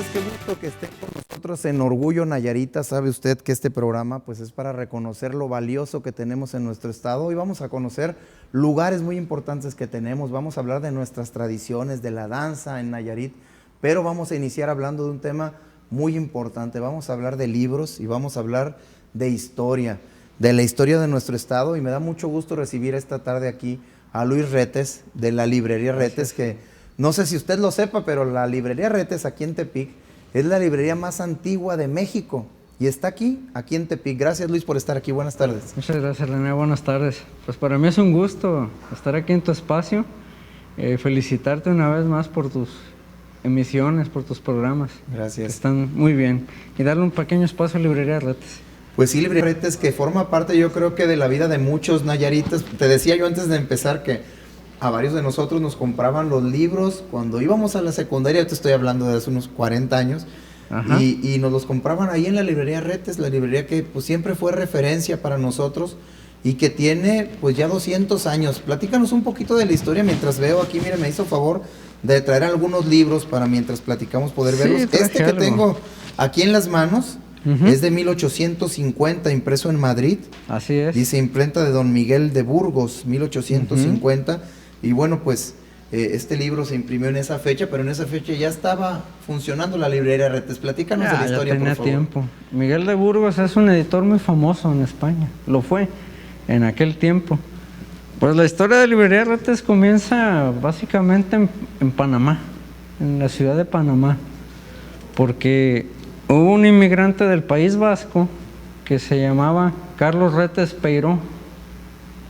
tardes, qué gusto que estén con nosotros en Orgullo Nayarita. Sabe usted que este programa pues es para reconocer lo valioso que tenemos en nuestro estado. Hoy vamos a conocer lugares muy importantes que tenemos, vamos a hablar de nuestras tradiciones, de la danza en Nayarit, pero vamos a iniciar hablando de un tema muy importante. Vamos a hablar de libros y vamos a hablar de historia, de la historia de nuestro estado, y me da mucho gusto recibir esta tarde aquí a Luis Retes, de la librería Retes, que no sé si usted lo sepa, pero la librería Retes aquí en Tepic es la librería más antigua de México y está aquí en Tepic. Gracias, Luis, por estar aquí. Buenas tardes. Muchas gracias, René. Buenas tardes. Pues para mí es un gusto estar aquí en tu espacio. Felicitarte una vez más por tus emisiones, por tus programas. Gracias. Que están muy bien. Y darle un pequeño espacio a Librería Retes. Pues sí, Librería Retes, que forma parte, yo creo que de la vida de muchos nayaritas. Te decía yo antes de empezar que a varios de nosotros nos compraban los libros cuando íbamos a la secundaria. Te estoy hablando de hace unos 40 años. Y nos los compraban ahí en la librería Retes, la librería que pues siempre fue referencia para nosotros y que tiene pues ya 200 años. Platícanos un poquito de la historia mientras veo aquí. Mire, me hizo favor de traer algunos libros para mientras platicamos poder verlos. Este que tengo aquí en las manos es de 1850, impreso en Madrid. Así es. Dice imprenta de Don Miguel de Burgos, 1850. Y bueno, pues este libro se imprimió en esa fecha, pero en esa fecha ya estaba funcionando la librería Retes. Platícanos de la historia, por favor. Ya tenía tiempo. Miguel de Burgos es un editor muy famoso en España. Lo fue en aquel tiempo. Pues la historia de Librería Retes comienza básicamente en Panamá, en la ciudad de Panamá, porque hubo un inmigrante del País Vasco que se llamaba Carlos Retes Peiró.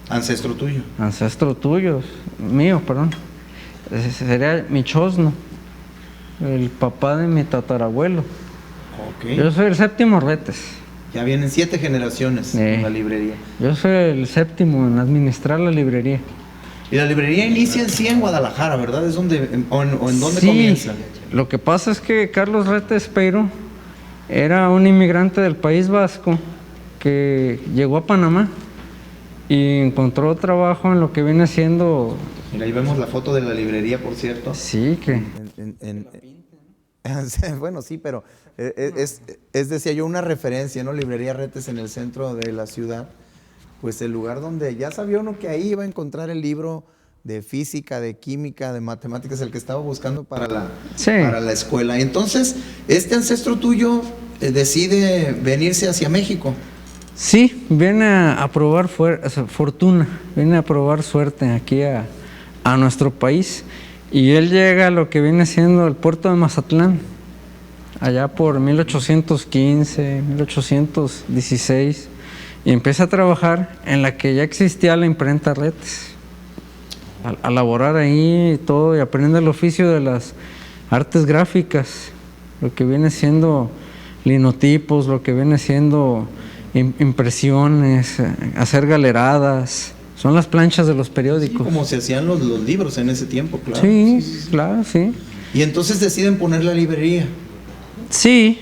Ancestro tuyo. Ancestro tuyo, mío, perdón. Sería mi chosno, el papá de mi tatarabuelo. Okay. Yo soy el séptimo Retes. Ya vienen 7 generaciones en la librería. Yo soy el séptimo en administrar la librería. Y la librería inicia en sí en Guadalajara, ¿verdad? ¿Es donde, en dónde sí, comienza? Lo que pasa es que Carlos Retes Peiró era un inmigrante del País Vasco que llegó a Panamá y encontró trabajo en lo que viene siendo... Mira, ahí vemos la foto de la librería, por cierto. Sí, que... Bueno, sí, pero es decía yo, una referencia, ¿no? Librería Retes en el centro de la ciudad, pues el lugar donde ya sabía uno que ahí iba a encontrar el libro de física, de química, de matemáticas, el que estaba buscando para la escuela. Entonces, este ancestro tuyo decide venirse hacia México. Sí, viene a probar fortuna, viene a probar suerte aquí a nuestro país. Y él llega a lo que viene siendo el puerto de Mazatlán, allá por 1815, 1816, y empieza a trabajar en la que ya existía la imprenta Retes. A laborar ahí y todo, y aprende el oficio de las artes gráficas, lo que viene siendo linotipos, lo que viene siendo impresiones, hacer galeradas. Son las planchas de los periódicos. Sí, como se hacían los libros en ese tiempo, claro. Sí, claro, sí. Y entonces deciden poner la librería. Sí,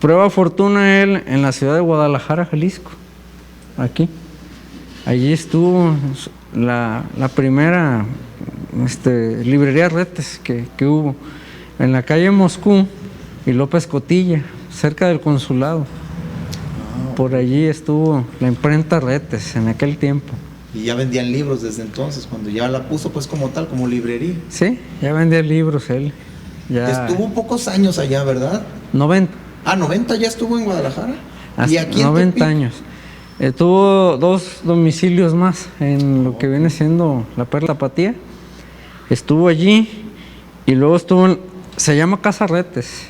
prueba fortuna él en la ciudad de Guadalajara, Jalisco, aquí. Allí estuvo la primera librería Retes que hubo, en la calle Moscú y López Cotilla, cerca del consulado. Por allí estuvo la imprenta Retes en aquel tiempo. Y ya vendían libros desde entonces, cuando ya la puso pues como tal, como librería. Sí, ya vendía libros él. Ya... Estuvo pocos años allá, ¿verdad? 90. 90 ya estuvo en Guadalajara. Hasta y aquí 90 años. Tuvo 2 domicilios más en lo que viene siendo la Perla Tapatía. Estuvo allí y luego estuvo, se llama Casa Retes.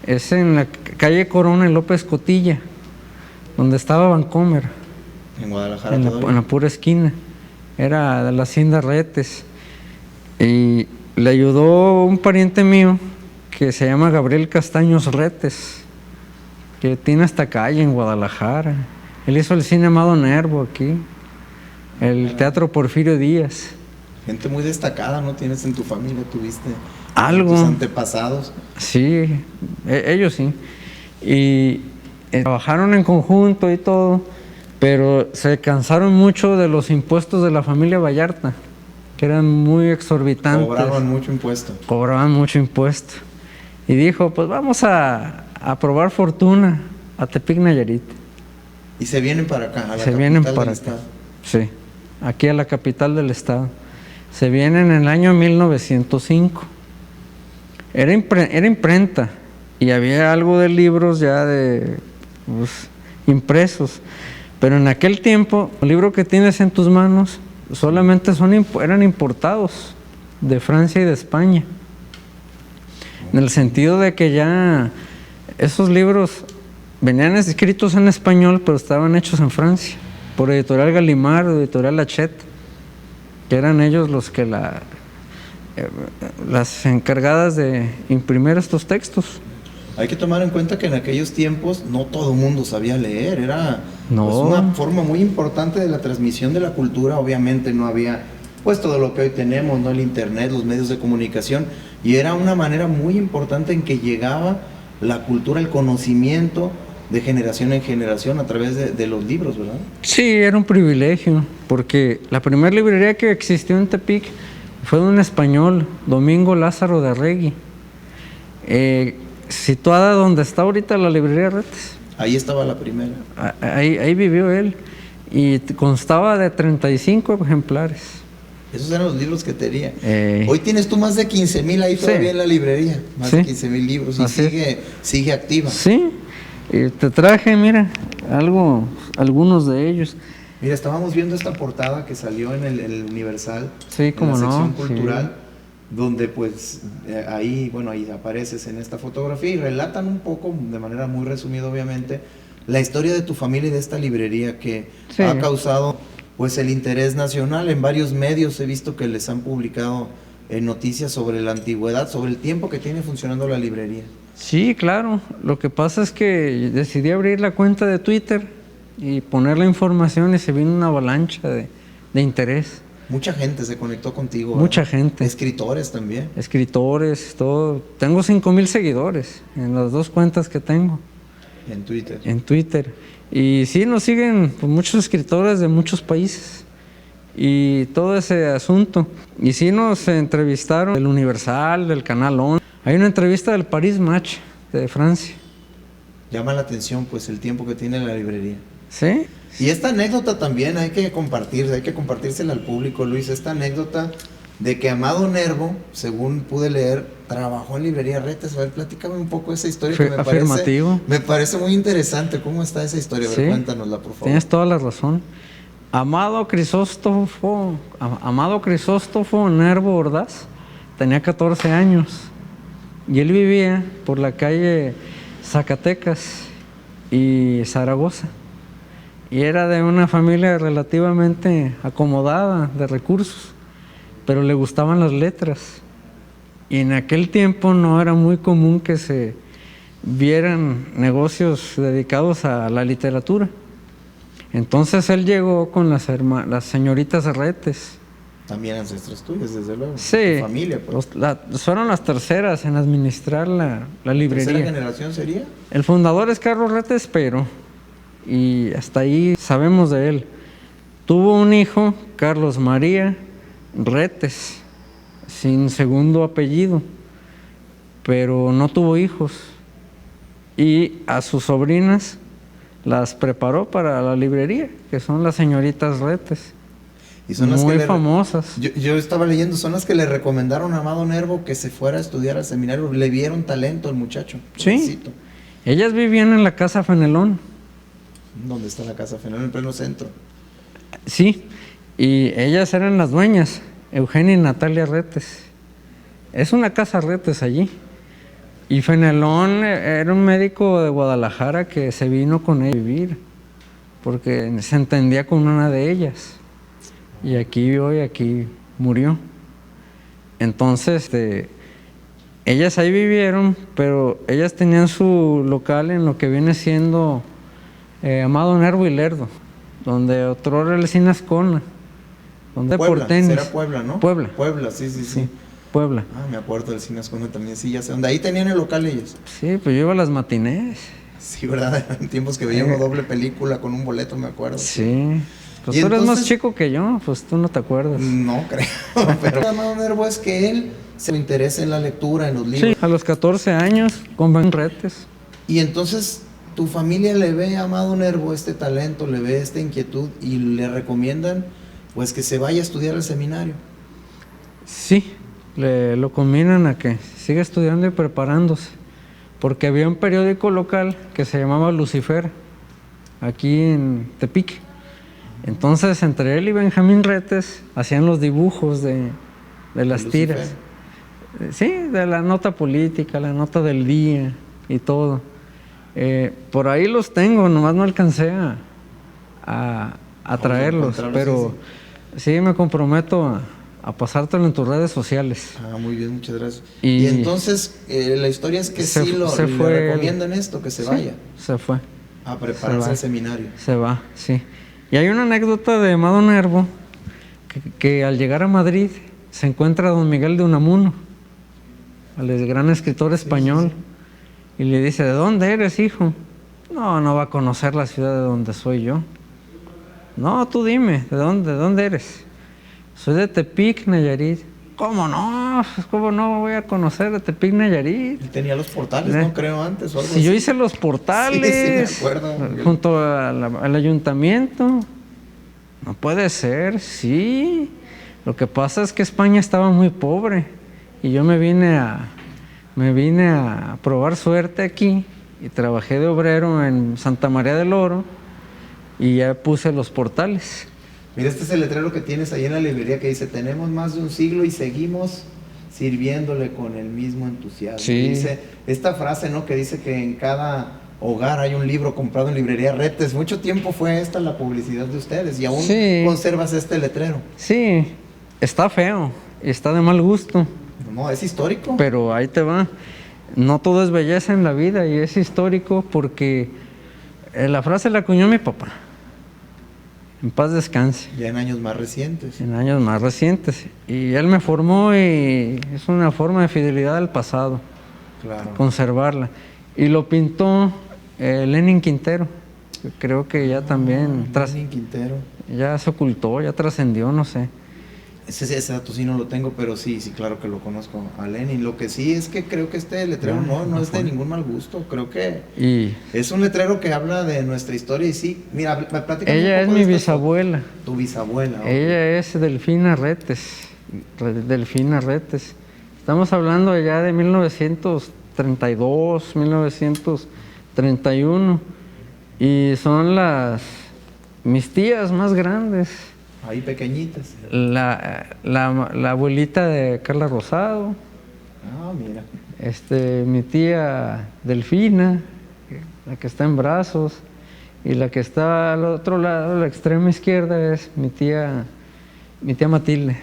Es en la calle Corona y López Cotilla, donde estaba Vancomer. En Guadalajara en la pura esquina. Era de la hacienda Retes. Y le ayudó un pariente mío que se llama Gabriel Castaños Retes, que tiene esta calle en Guadalajara. Él hizo el cine Amado Nervo aquí, el Teatro Porfirio Díaz. Gente muy destacada, ¿no? Tienes en tu familia, tuviste algo. Tus antepasados. Sí, ellos sí. Y trabajaron en conjunto y todo, pero se cansaron mucho de los impuestos de la familia Vallarta, que eran muy exorbitantes. Cobraban mucho impuesto. Cobraban mucho impuesto. y dijo, pues vamos a probar fortuna a Tepic, Nayarit. Y se vienen para acá, a la Se vienen capital para del acá. estado. Sí, aquí a la capital del estado. Se vienen en el año 1905. Era imprenta y había algo de libros ya pues, impresos. Pero en aquel tiempo, el libro que tienes en tus manos solamente eran importados de Francia y de España. En el sentido de que ya esos libros venían escritos en español, pero estaban hechos en Francia, por Editorial Gallimard, Editorial Hachette, que eran ellos los que las encargadas de imprimir estos textos. Hay que tomar en cuenta que en aquellos tiempos no todo el mundo sabía leer, era No. pues, una forma muy importante de la transmisión de la cultura. Obviamente no había pues todo lo que hoy tenemos, ¿no? El internet, los medios de comunicación, y era una manera muy importante en que llegaba la cultura, el conocimiento de generación en generación a través de los libros, ¿verdad? Sí, era un privilegio, porque la primera librería que existió en Tepic fue de un español, Domingo Lázaro de Arregui, situada donde está ahorita la librería Retes. Ahí estaba la primera. Ahí vivió él, y constaba de 35 ejemplares. Esos eran los libros que tenía. Hoy tienes tú más de 15,000 ahí todavía, sí, en la librería, más sí, de 15,000 libros, y sigue activa. Sí, y te traje, mira, algunos de ellos. Mira, estábamos viendo esta portada que salió en el Universal, Sí, cómo en la no, sección cultural, sí. donde pues ahí apareces en esta fotografía y relatan un poco, de manera muy resumida obviamente, la historia de tu familia y de esta librería que Sí. ha causado pues el interés nacional. En varios medios he visto que les han publicado noticias sobre la antigüedad, sobre el tiempo que tiene funcionando la librería. Sí, claro. Lo que pasa es que decidí abrir la cuenta de Twitter y poner la información y se vino una avalancha de interés. Mucha gente se conectó contigo. Mucha ¿verdad? gente. Escritores también. Escritores, todo. Tengo 5,000 seguidores en las dos cuentas que tengo En Twitter. en Twitter. Y sí, nos siguen pues, muchos escritores de muchos países y todo ese asunto. Y sí nos entrevistaron del Universal, del Canal 11. Hay una entrevista del Paris Match de Francia. Llama la atención pues el tiempo que tiene la librería. ¿Sí? Y esta anécdota también hay que compartírsela al público, Luis. Esta anécdota de que Amado Nervo, según pude leer, trabajó en librería Retes. A ver, platícame un poco esa historia que me parece muy interesante. ¿Cómo está esa historia? A ver, sí, cuéntanosla, por favor. Tienes toda la razón. Amado Crisóstofo Nervo Ordaz tenía 14 años y él vivía por la calle Zacatecas y Zaragoza. Y era de una familia relativamente acomodada de recursos, pero le gustaban las letras. Y en aquel tiempo no era muy común que se vieran negocios dedicados a la literatura. Entonces él llegó con las señoritas Retes. También ancestros tuyos, desde luego. Sí, Tu familia, pues. fueron las terceras en administrar la librería. ¿Tercera generación sería? El fundador es Carlos Retes, pero y hasta ahí sabemos de él. Tuvo un hijo, Carlos María Retes, sin segundo apellido, pero no tuvo hijos. Y a sus sobrinas las preparó para la librería, que son las señoritas Retes. Y son muy las que famosas. Yo estaba leyendo, son las que le recomendaron a Amado Nervo que se fuera a estudiar al seminario. Le vieron talento al muchacho. Sí. Pobrecito. Ellas vivían en la Casa Fenelón. ¿Dónde está la Casa Fenelón? En pleno centro. Sí, y ellas eran las dueñas, Eugenia y Natalia Retes. Es una casa Retes allí. Y Fenelón era un médico de Guadalajara que se vino con ella a vivir, porque se entendía con una de ellas. Y aquí vivió y aquí murió. Entonces, ellas ahí vivieron, pero ellas tenían su local en lo que viene siendo Amado Nervo y Lerdo, donde otrora el Cine Ascona, donde Puebla, por tenis. será Puebla, ¿no? Puebla. Puebla, sí. Puebla. Ah, me acuerdo del Cine Ascona también, sí, ya sé. ¿Dónde ahí tenían el local ellos? Sí, pues yo iba a las matinés. Sí, ¿verdad? En tiempos que veíamos doble película con un boleto, me acuerdo. Sí. Pues ¿Y tú eres entonces? más chico que yo, pues tú no te acuerdas. No creo, pero Amado Nervo es que él se interesa en la lectura, en los Sí, libros. a los 14 años, con Retes. Y entonces tu familia le ve a Amado Nervo este talento, le ve esta inquietud y le recomiendan pues que se vaya a estudiar al seminario. Sí, lo combinan a que siga estudiando y preparándose, porque había un periódico local que se llamaba Lucifer, aquí en Tepic. Entonces, entre él y Benjamín Retes hacían los dibujos de las tiras. Sí, de la nota política, la nota del día y todo. Por ahí los tengo, nomás no alcancé a traerlos, pero sí me comprometo a pasártelo en tus redes sociales. Ah, muy bien, muchas gracias. Y entonces, la historia es que le recomiendan esto, que se vaya. Se fue. A prepararse al seminario. Se va, sí. Y hay una anécdota de Amado Nervo, que al llegar a Madrid se encuentra a don Miguel de Unamuno, el gran escritor español, y le dice: ¿de dónde eres, hijo? No va a conocer la ciudad de donde soy yo. No, tú dime, ¿de dónde eres? Soy de Tepic, Nayarit. ¿Cómo no? ¿Cómo no voy a conocer de Tepic, Nayarit? Y tenía los portales, no creo, antes o algo así. Yo hice los portales, sí, me acuerdo, junto al ayuntamiento. No puede ser, sí. Lo que pasa es que España estaba muy pobre y yo me vine a probar suerte aquí y trabajé de obrero en Santa María del Oro y ya puse los portales. Mira, este es el letrero que tienes ahí en la librería que dice: tenemos más de un siglo y seguimos sirviéndole con el mismo entusiasmo. Sí. Dice esta frase, ¿no? Que dice que en cada hogar hay un libro comprado en librería Retes. Mucho tiempo fue esta la publicidad de ustedes y aún conservas este letrero. Sí, está feo, está de mal gusto. No, es histórico. Pero ahí te va. No todo es belleza en la vida y es histórico porque la frase la acuñó mi papá. En paz descanse. Ya en años más recientes. En años más recientes. Y él me formó y es una forma de fidelidad al pasado. Claro. Conservarla. Y lo pintó Lenin Quintero. Creo que ya también... Lenin Quintero. Ya se ocultó, ya trascendió, no sé. Ese dato sí no lo tengo, pero sí, claro que lo conozco a Lenin. Lo que sí es que creo que este letrero no es de ningún mal gusto. Creo que es un letrero que habla de nuestra historia y sí. Mira, platícame un poco. Ella es mi bisabuela. Tu bisabuela. Ella es Delfina Retes. Delfina Retes. Estamos hablando ya de 1932, 1931. Y son mis tías más grandes. Ahí pequeñitas. La abuelita de Carla Rosado. Ah, mira. Mi tía Delfina, la que está en brazos, y la que está al otro lado, a la extrema izquierda, es mi tía Matilde.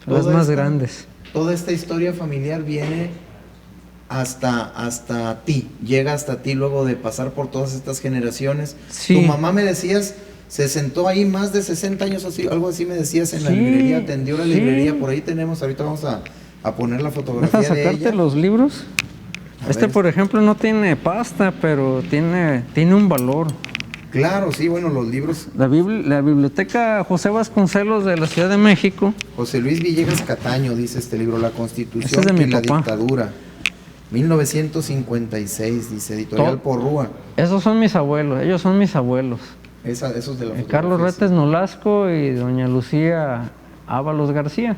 Son las más grandes. Toda esta historia familiar viene hasta ti, llega hasta ti luego de pasar por todas estas generaciones. Sí. Tu mamá, me decías, se sentó ahí más de 60 años, así, algo así me decías, en la librería, atendió la librería, por ahí tenemos, ahorita vamos a poner la fotografía de ella. ¿Vas a sacarte los libros? Por ejemplo, no tiene pasta, pero tiene un valor. Claro, sí, bueno, los libros. La biblioteca José Vasconcelos de la Ciudad de México. José Luis Villegas Cataño, dice este libro, La Constitución y la Dictadura. 1956, dice, editorial Porrúa. Esos son mis abuelos, ellos son mis abuelos. Esos de la Carlos Retes Nolasco y doña Lucía Ábalos García.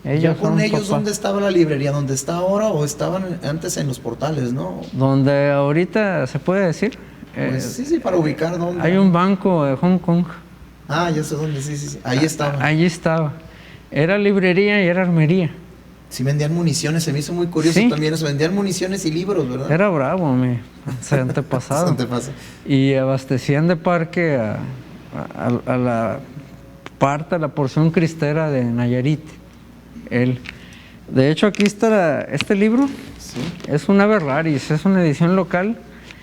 ¿Ya con ellos dónde estaba la librería? ¿Dónde está ahora o estaban antes en los portales, no? Donde ahorita se puede decir. Pues sí, para ubicar dónde. Hay un banco de Hong Kong. Ah, ya sé dónde, sí. Ahí estaba. Allí estaba. Era librería y era armería. Sí, vendían municiones, se me hizo muy curioso también eso, vendían municiones y libros, ¿verdad? Era bravo, mi antepasado. Y abastecían de parque a la parte, a la porción cristera de Nayarit. De hecho, aquí está este libro. Sí. Es un Ave Raris, es una edición local.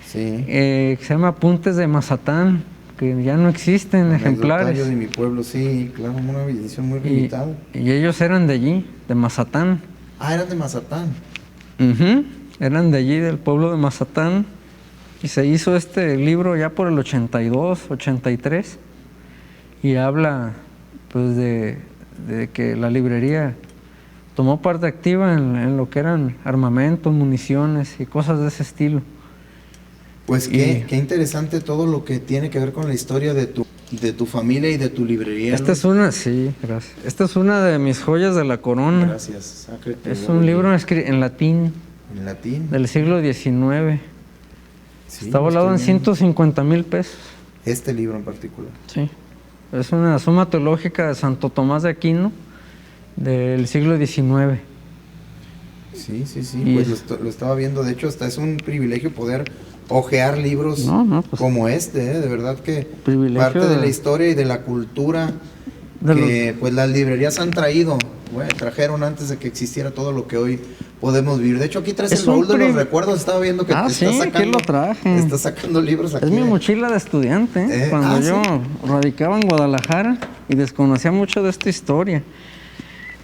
Sí. Que se llama Apuntes de Mazatán, que ya no existen ejemplares. De mi pueblo, sí, claro, una edición muy limitada. Y ellos eran de allí, de Mazatán. Ah, eran de Mazatán. Eran de allí, del pueblo de Mazatán. Y se hizo este libro ya por el 82, 83. Y habla, pues, de que la librería tomó parte activa en lo que eran armamentos, municiones y cosas de ese estilo. Pues qué interesante todo lo que tiene que ver con la historia de tu familia y de tu librería. Esta es una, sí, gracias. Esta es una de mis joyas de la corona. Gracias. Es un libro en latín. En latín. Del siglo XIX. Sí, está valorado en 150,000 pesos. Este libro en particular. Sí. Es una suma teológica de Santo Tomás de Aquino del siglo XIX. Sí. Pues lo estaba viendo. De hecho, hasta es un privilegio poder hojear libros pues, como este, de verdad que parte de la historia y de la cultura que pues las librerías han trajeron antes de que existiera todo lo que hoy podemos vivir. De hecho, aquí traes el baúl de los recuerdos. Estaba viendo que lo traje. Estás sacando libros aquí. Es mi mochila de estudiante, cuando yo radicaba en Guadalajara y desconocía mucho de esta historia.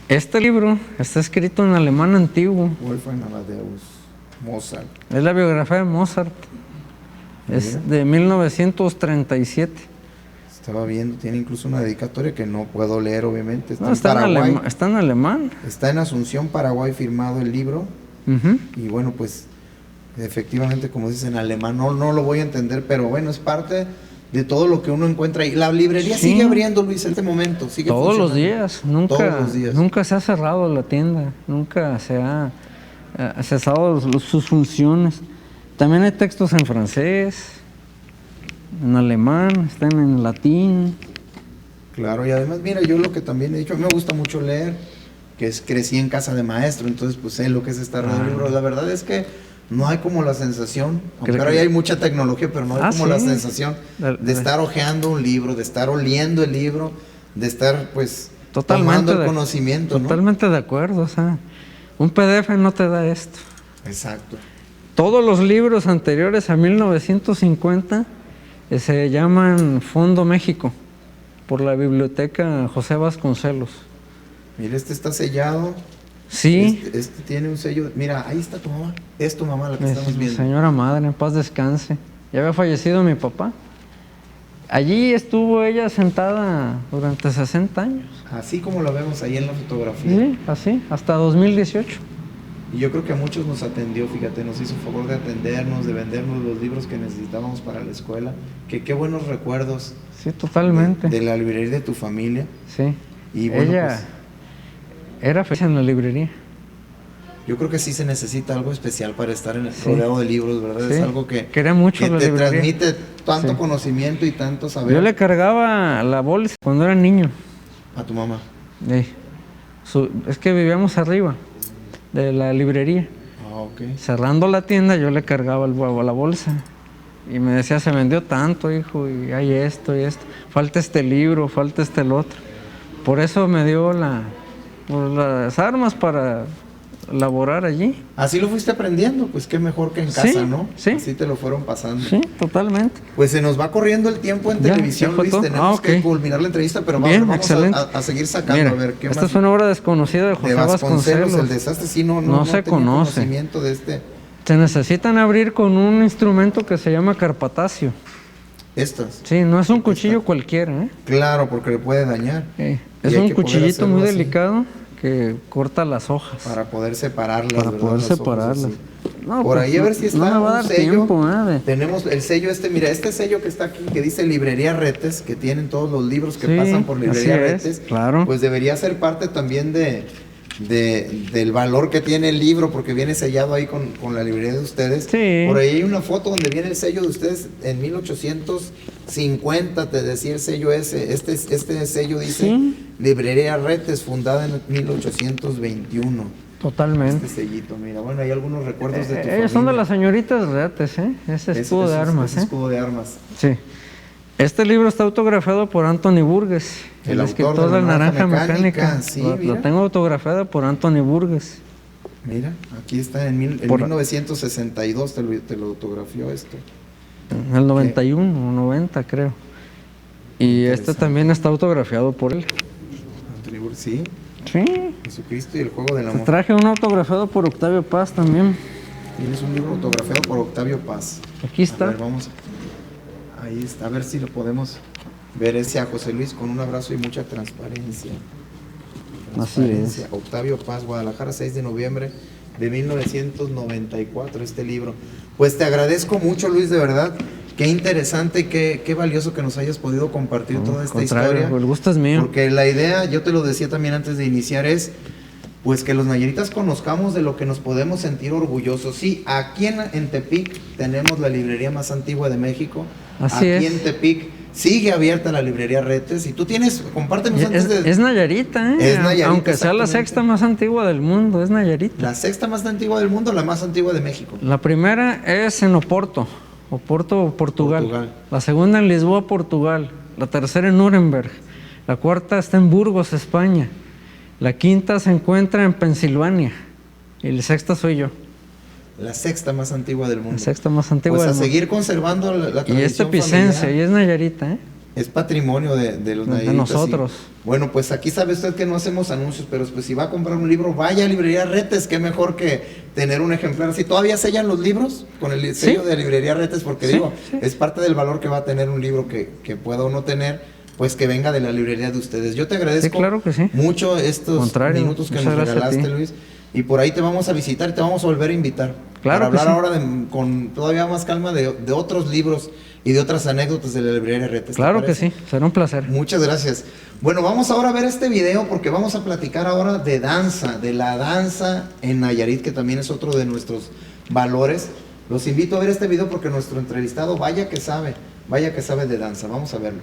Este libro está escrito en alemán antiguo. Wolfgang Amadeus Mozart. Es la biografía de Mozart. Es de 1937. Estaba viendo, tiene incluso una dedicatoria que no puedo leer, obviamente. Está en alemán. Está en Asunción, Paraguay, firmado el libro. Y bueno, pues efectivamente, como dices en alemán, no lo voy a entender, pero bueno, es parte de todo lo que uno encuentra ahí. La librería sigue abriendo, Luis, en este momento. Sigue todos los días. Todos los días. Nunca se ha cerrado la tienda. Nunca se ha cesado sus funciones. También hay textos en francés, en alemán, están en latín. Claro, y además, mira, yo lo que también he dicho, a mí me gusta mucho leer, crecí en casa de maestro, entonces pues sé lo que es estar leyendo libros. La verdad es que no hay como la sensación, aunque ahora ya hay mucha tecnología, pero no hay como la sensación de estar hojeando un libro, de estar oliendo el libro, de estar pues tomando el conocimiento, ¿no? Totalmente de acuerdo, o sea, un PDF no te da esto. Exacto. Todos los libros anteriores a 1950 se llaman Fondo México, por la biblioteca José Vasconcelos. Mira, este está sellado. Sí. Este tiene un sello. Mira, ahí está tu mamá. Es tu mamá la que estamos viendo. Señora madre, en paz descanse. Ya había fallecido mi papá. Allí estuvo ella sentada durante 60 años. Así como la vemos ahí en la fotografía. Sí, así, hasta 2018. Y yo creo que a muchos nos atendió, fíjate, nos hizo favor de atendernos, de vendernos los libros que necesitábamos para la escuela. Qué buenos recuerdos. Sí, totalmente. De la librería de tu familia. Sí. Y bueno, ella pues, era feliz en la librería. Yo creo que sí se necesita algo especial para estar en el rodeado de libros, ¿verdad? Sí. Es algo que quería mucho te librería. Transmite tanto conocimiento y tanto saber. Yo le cargaba la bolsa cuando era niño. A tu mamá. Es que vivíamos arriba de la librería. Okay. Cerrando la tienda, yo le cargaba la bolsa. Y me decía, se vendió tanto, hijo, y hay esto y esto. Falta este libro, falta el otro. Por eso me dio las armas para laborar allí. Así lo fuiste aprendiendo, pues qué mejor que en casa, ¿no? Sí. Así te lo fueron pasando. Sí, totalmente. Pues se nos va corriendo el tiempo en televisión, Luis. Tenemos que culminar la entrevista, pero vamos a seguir sacando. Mira, a ver qué esta más. es una obra desconocida de José Vasconcelos. El desastre, sí, no se tenía conoce. Conocimiento de este. Se necesitan abrir con un instrumento que se llama carpatacio. Estas. Sí, no es un cuchillo cualquiera, ¿eh? Claro, porque le puede dañar. Es un cuchillito muy delicado que corta las hojas. Para poder separarlas. Para poder separarlas. No, por ahí a ver si está no me va a dar sello. Tiempo, tenemos el sello mira, este sello que está aquí, que dice Librería Retes, que tienen todos los libros que pasan por Librería Retes. Claro. Pues debería ser parte también del valor que tiene el libro, porque viene sellado ahí con la librería de ustedes. Sí. Por ahí hay una foto donde viene el sello de ustedes en 1850, te decía el sello ese. Este sello dice Librería Retes, fundada en 1821. Totalmente. Este sellito, mira, bueno, hay algunos recuerdos de tu familia. Ellos son de las señoritas Retes, ¿eh? Ese escudo de armas, ese escudo de armas. Sí. Este libro está autografiado por Anthony Burgess, el escritor de La Naranja Mecánica. Sí, la tengo autografiada por Anthony Burgess. Mira, aquí está en 1962 te lo autografió esto. En el 91 o 90 creo. Y este también está autografiado por él. Anthony Burgess, sí. Sí. Jesucristo y el juego del amor. Te traje uno autografiado por Octavio Paz también. Tienes un libro autografiado por Octavio Paz. Aquí está. A ver, vamos. Ahí está, a ver si lo podemos ver ese a José Luis con un abrazo y mucha transparencia. Transparencia. Octavio Paz, Guadalajara, 6 de noviembre de 1994, este libro. Pues te agradezco mucho, Luis, de verdad. Qué interesante y qué valioso que nos hayas podido compartir toda esta historia. El gusto es mío. Porque la idea, yo te lo decía también antes de iniciar, es pues que los nayaritas conozcamos de lo que nos podemos sentir orgullosos. Sí, aquí en Tepic tenemos la librería más antigua de México. Así aquí es. en Tepic sigue abierta la librería Retes. Y tú tienes, compártenos antes de... Es Nayarita, Es Nayarita, aunque sea la sexta más antigua del mundo, es Nayarita. La sexta más antigua del mundo, la más antigua de México. La primera es en Oporto, Portugal. La segunda en Lisboa, Portugal. La tercera en Nuremberg. La cuarta está en Burgos, España. La quinta se encuentra en Pensilvania. Y la sexta soy yo. La sexta más antigua del mundo. La sexta más antigua pues del a mundo. seguir conservando la tradición Y es tepicense, familiar. y es Nayarita, ¿eh? Es patrimonio de los nayaritas. De nosotros. Y, bueno, pues aquí sabe usted que no hacemos anuncios, pero pues si va a comprar un libro, vaya a Librería Retes, qué mejor que tener un ejemplar así. ¿Todavía sellan los libros con el sello de Librería Retes? Porque digo, es parte del valor que va a tener un libro que pueda o no tener, pues que venga de la librería de ustedes. Yo te agradezco claro que sí. mucho estos minutos que nos regalaste, Luis. Y por ahí te vamos a visitar y te vamos a volver a invitar. Claro para hablar ahora con todavía más calma de otros libros y de otras anécdotas de la librería Retes. Claro que sí, será un placer. Muchas gracias. Bueno, vamos ahora a ver este video porque vamos a platicar ahora de danza, de la danza en Nayarit, que también es otro de nuestros valores. Los invito a ver este video porque nuestro entrevistado vaya que sabe de danza. Vamos a verlo.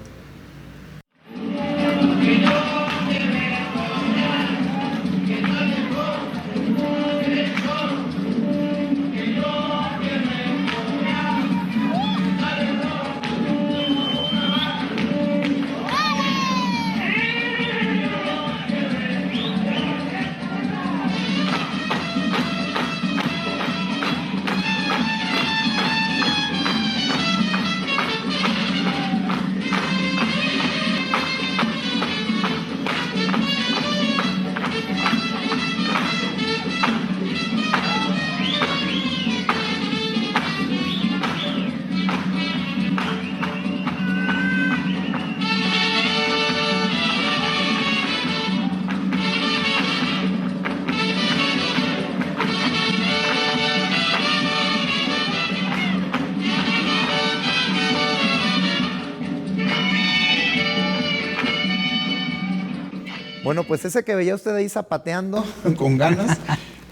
Bueno, pues ese que veía usted ahí zapateando con ganas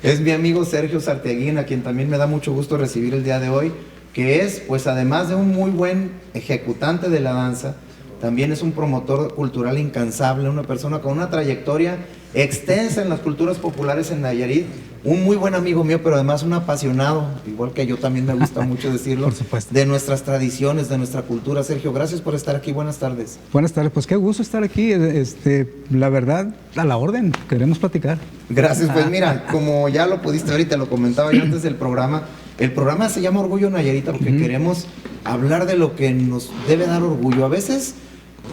es mi amigo Sergio Sartiaguín, a quien también me da mucho gusto recibir el día de hoy, que es, pues además de un muy buen ejecutante de la danza, también es un promotor cultural incansable, una persona con una trayectoria extensa en las culturas populares en Nayarit, un muy buen amigo mío, pero además un apasionado, igual que yo también me gusta mucho decirlo, Por supuesto. de nuestras tradiciones, de nuestra cultura. Sergio, gracias por estar aquí, buenas tardes. Buenas tardes, pues qué gusto estar aquí, la verdad, a la orden, queremos platicar. Gracias, pues mira, como ya lo pudiste ver y te lo comentaba yo antes del programa, el programa se llama Orgullo Nayarita porque queremos hablar de lo que nos debe dar orgullo. A veces,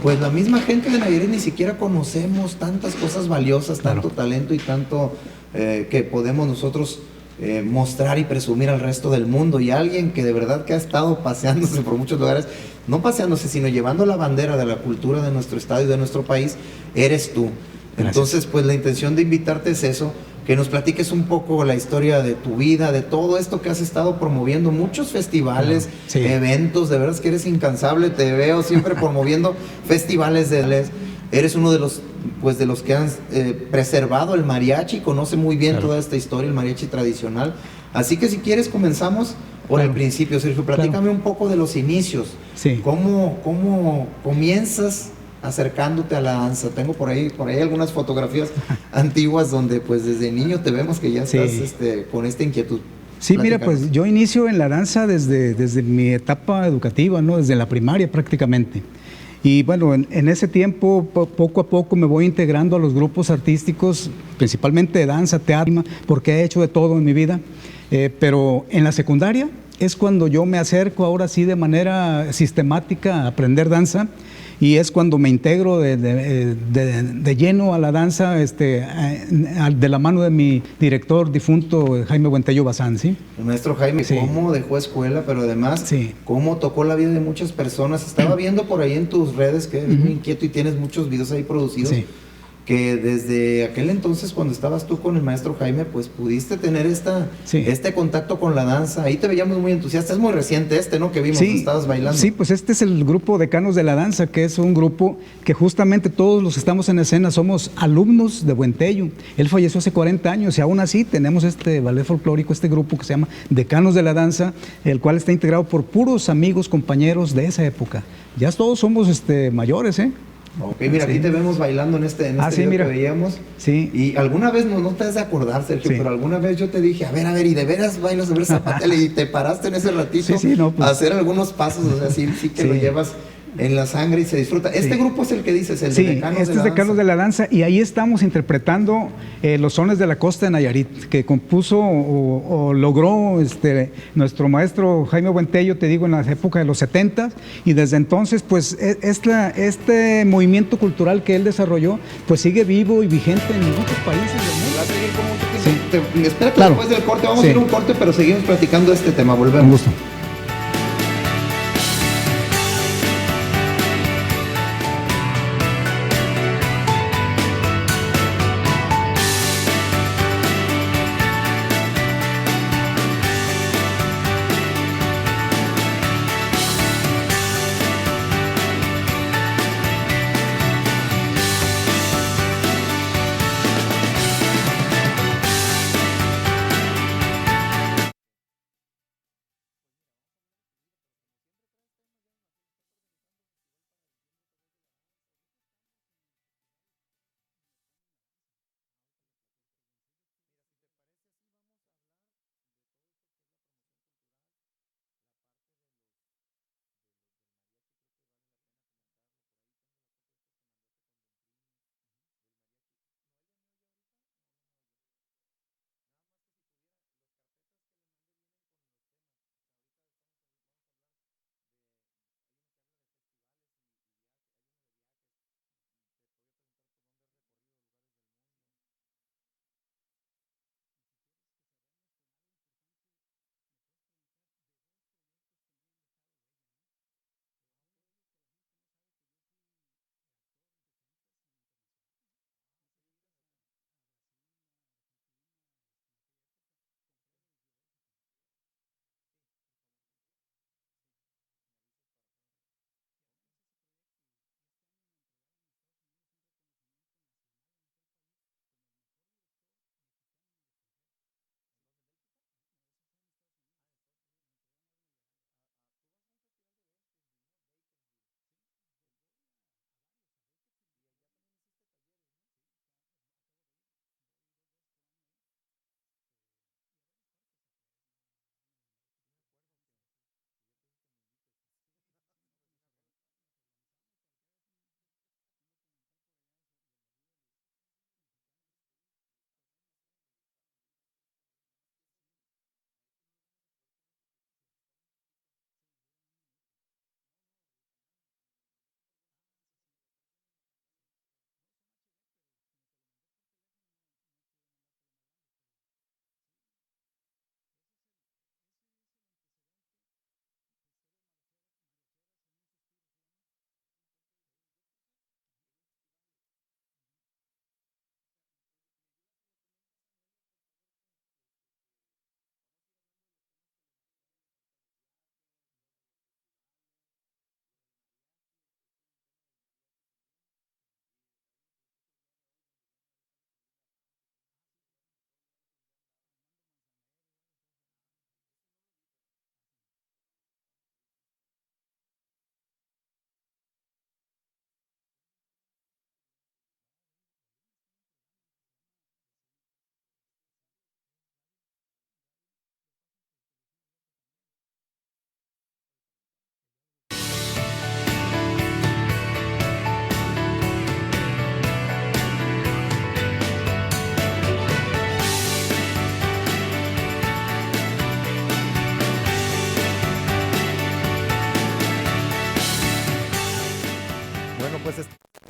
pues la misma gente de Nayarit ni siquiera conocemos tantas cosas valiosas, tanto talento y tanto que podemos nosotros mostrar y presumir al resto del mundo. Y alguien que de verdad que ha estado paseándose por muchos lugares, no paseándose, sino llevando la bandera de la cultura de nuestro estado y de nuestro país, eres tú. Gracias. Entonces, pues la intención de invitarte es eso, que nos platiques un poco la historia de tu vida, de todo esto que has estado promoviendo, muchos festivales, eventos, de verdad es que eres incansable, te veo siempre promoviendo festivales eres uno de los, pues de los que han preservado el mariachi, conoce muy bien toda esta historia, el mariachi tradicional. Así que si quieres comenzamos por el principio, Sergio, platícame un poco de los inicios. Sí. ¿Cómo comienzas acercándote a la danza? Tengo por ahí algunas fotografías antiguas donde pues desde niño te vemos que ya estás con esta inquietud. Sí, mira, pues yo inicio en la danza desde mi etapa educativa, ¿no? Desde la primaria prácticamente. Y bueno, en ese tiempo, poco a poco me voy integrando a los grupos artísticos, principalmente de danza, teatro, porque he hecho de todo en mi vida. Pero en la secundaria es cuando yo me acerco ahora sí de manera sistemática a aprender danza. Y es cuando me integro de lleno a la danza, de la mano de mi director difunto, Jaime Buentello Bazán, ¿sí? El maestro Jaime, cómo dejó escuela, pero además, cómo tocó la vida de muchas personas. Estaba viendo por ahí en tus redes que eres muy inquieto y tienes muchos videos ahí producidos. que desde aquel entonces, cuando estabas tú con el maestro Jaime, pues pudiste tener este contacto con la danza. Ahí te veíamos muy entusiasta. Es muy reciente ¿no? Que vimos, que estabas bailando. Sí, pues este es el grupo Decanos de la Danza, que es un grupo que justamente todos los que estamos en escena somos alumnos de Buentello. Él falleció hace 40 años y aún así tenemos este ballet folclórico, este grupo que se llama Decanos de la Danza, el cual está integrado por puros amigos, compañeros de esa época. Ya todos somos mayores, ¿eh? Ok, mira, aquí te vemos bailando en este video que veíamos. Sí. Y alguna vez, no te has de acordar, Sergio, pero alguna vez yo te dije, a ver, y de veras bailas sobre zapatela y te paraste en ese ratito a hacer algunos pasos, o sea, sí que lo llevas en la sangre y se disfruta. Este grupo es el que dices, el de Decanos de la Danza. Este es Decanos de la Danza, y ahí estamos interpretando los sones de la costa de Nayarit, que compuso o logró nuestro maestro Jaime Buentello, te digo, en la época de los 70, y desde entonces, pues, este movimiento cultural que él desarrolló, pues sigue vivo y vigente en muchos países del mundo. Va a seguir con mucho tiempo. Espera que después del corte, vamos a ir a un corte, pero seguimos platicando este tema, volvemos. Un gusto.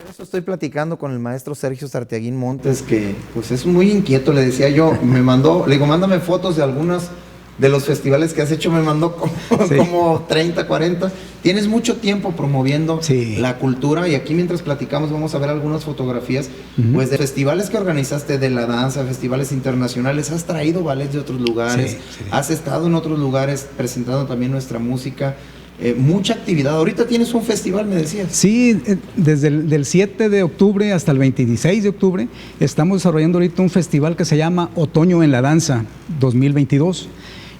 Eso estoy platicando con el maestro Sergio Sartiaguín Montes, que pues es muy inquieto, le decía yo, le digo, mándame fotos de algunas de los festivales que has hecho, me mandó como 30, 40. Tienes mucho tiempo promoviendo la cultura, y aquí mientras platicamos vamos a ver algunas fotografías pues de festivales que organizaste de la danza, festivales internacionales. Has traído ballets de otros lugares, has estado en otros lugares presentando también nuestra música. Mucha actividad. Ahorita tienes un festival, me decías. Sí, desde el 7 de octubre hasta el 26 de octubre estamos desarrollando ahorita un festival que se llama Otoño en la Danza 2022.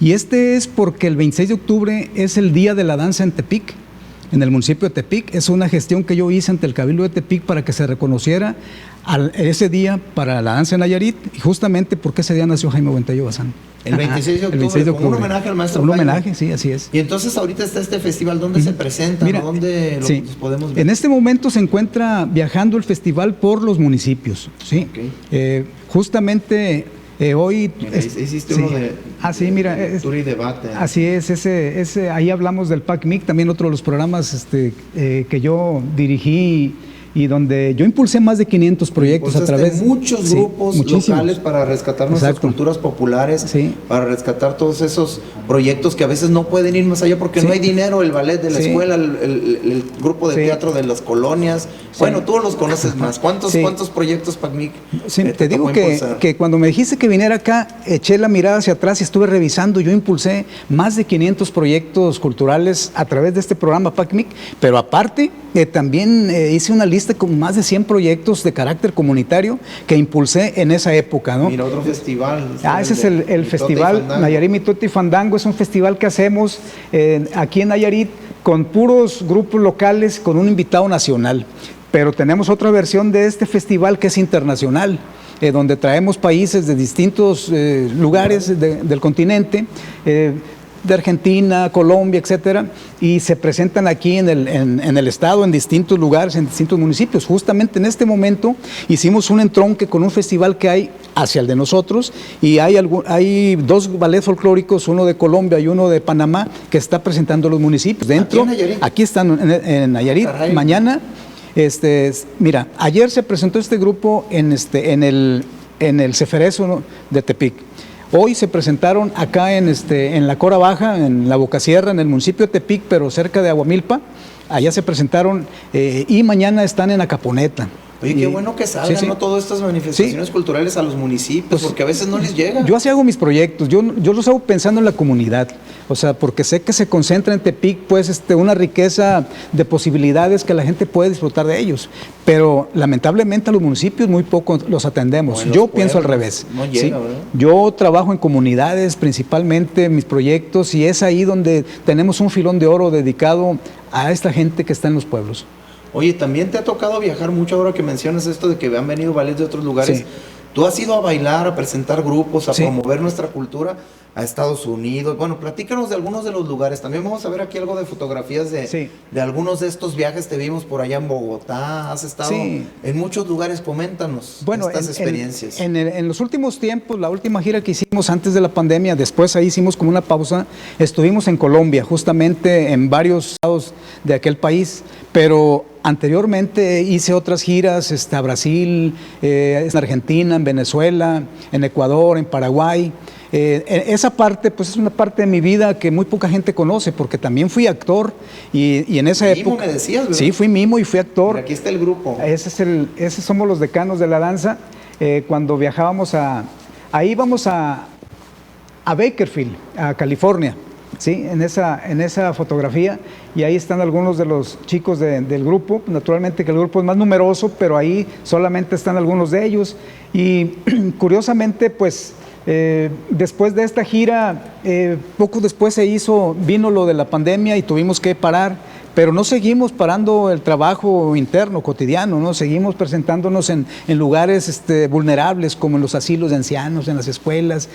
Y este es porque el 26 de octubre es el Día de la Danza en Tepic, en el municipio de Tepic. Es una gestión que yo hice ante el Cabildo de Tepic para que se reconociera ese día para la danza en Nayarit, y justamente porque ese día nació Jaime Buentello Bazán. El 26 de octubre, el 26 de octubre. Como un homenaje al maestro. Un homenaje, sí, así es. Y entonces ahorita está este festival, ¿dónde se presenta? Mira, ¿Dónde los podemos ver? En este momento se encuentra viajando el festival por los municipios, ¿sí? Justamente hoy... Mira, hiciste uno de cultura y debate. Así es, ahí hablamos del PACMIC, también otro de los programas que yo dirigí, y donde yo impulsé más de 500 proyectos a través de muchos grupos locales para rescatar nuestras culturas populares, para rescatar todos esos proyectos que a veces no pueden ir más allá porque no hay dinero, el ballet de la escuela, el grupo de teatro de las colonias. Bueno, tú los conoces más. ¿Cuántos proyectos, PACMIC? Te digo que cuando me dijiste que viniera acá, eché la mirada hacia atrás y estuve revisando. Yo impulsé más de 500 proyectos culturales a través de este programa PACMIC, pero aparte también hice una lista con más de 100 proyectos de carácter comunitario que impulsé en esa época, ¿no? Mira, otro festival. Ese es el festival Nayarit Mitote y Fandango. Es un festival que hacemos aquí en Nayarit con puros grupos locales, con un invitado nacional. Pero tenemos otra versión de este festival que es internacional, donde traemos países de distintos lugares del continente, de Argentina, Colombia, etcétera, y se presentan aquí en el estado, en distintos lugares, en distintos municipios. Justamente en este momento hicimos un entronque con un festival que hay hacia el de nosotros, y hay dos ballets folclóricos, uno de Colombia y uno de Panamá, que está presentando los municipios. Dentro, aquí están en Nayarit. Caray. Mañana, mira, ayer se presentó este grupo en el Ceferezo de Tepic. Hoy se presentaron acá en la Cora Baja, en la Bocasierra, en el municipio de Tepic, pero cerca de Aguamilpa. Allá se presentaron y mañana están en Acaponeta. Oye, qué bueno que salgan, ¿no? Todas estas manifestaciones culturales a los municipios, porque a veces no les llega. Yo así hago mis proyectos, yo los hago pensando en la comunidad, o sea, porque sé que se concentra en Tepic, pues, una riqueza de posibilidades que la gente puede disfrutar de ellos, pero lamentablemente a los municipios muy poco los atendemos. Yo pienso al revés. No llega, ¿verdad? Yo trabajo en comunidades, principalmente mis proyectos, y es ahí donde tenemos un filón de oro dedicado a esta gente que está en los pueblos. Oye, también te ha tocado viajar mucho ahora que mencionas esto de que han venido ballets de otros lugares. Tú has ido a bailar, a presentar grupos, a promover nuestra cultura a Estados Unidos. Bueno, platícanos de algunos de los lugares. También vamos a ver aquí algo de fotografías de algunos de estos viajes. Te vimos por allá en Bogotá, has estado en muchos lugares. Coméntanos estas experiencias. En los últimos tiempos, la última gira que hicimos antes de la pandemia, después ahí hicimos como una pausa, estuvimos en Colombia, justamente en varios estados de aquel país, pero anteriormente hice otras giras a Brasil, en Argentina, en Venezuela, en Ecuador, en Paraguay. Esa parte, pues es una parte de mi vida que muy poca gente conoce, porque también fui actor y en esa época... Mimo me decías, ¿verdad? Sí, fui mimo y fui actor. Mira, aquí está el grupo. Ese somos los decanos de la danza. Cuando viajábamos ahí íbamos a Bakersfield, a California. Sí, en esa fotografía, y ahí están algunos de los chicos del grupo. Naturalmente que el grupo es más numeroso, pero ahí solamente están algunos de ellos. Y curiosamente, pues después de esta gira, poco después vino lo de la pandemia y tuvimos que parar. Pero no seguimos parando el trabajo interno, cotidiano, ¿no? Seguimos presentándonos en lugares vulnerables, como en los asilos de ancianos, en las escuelas,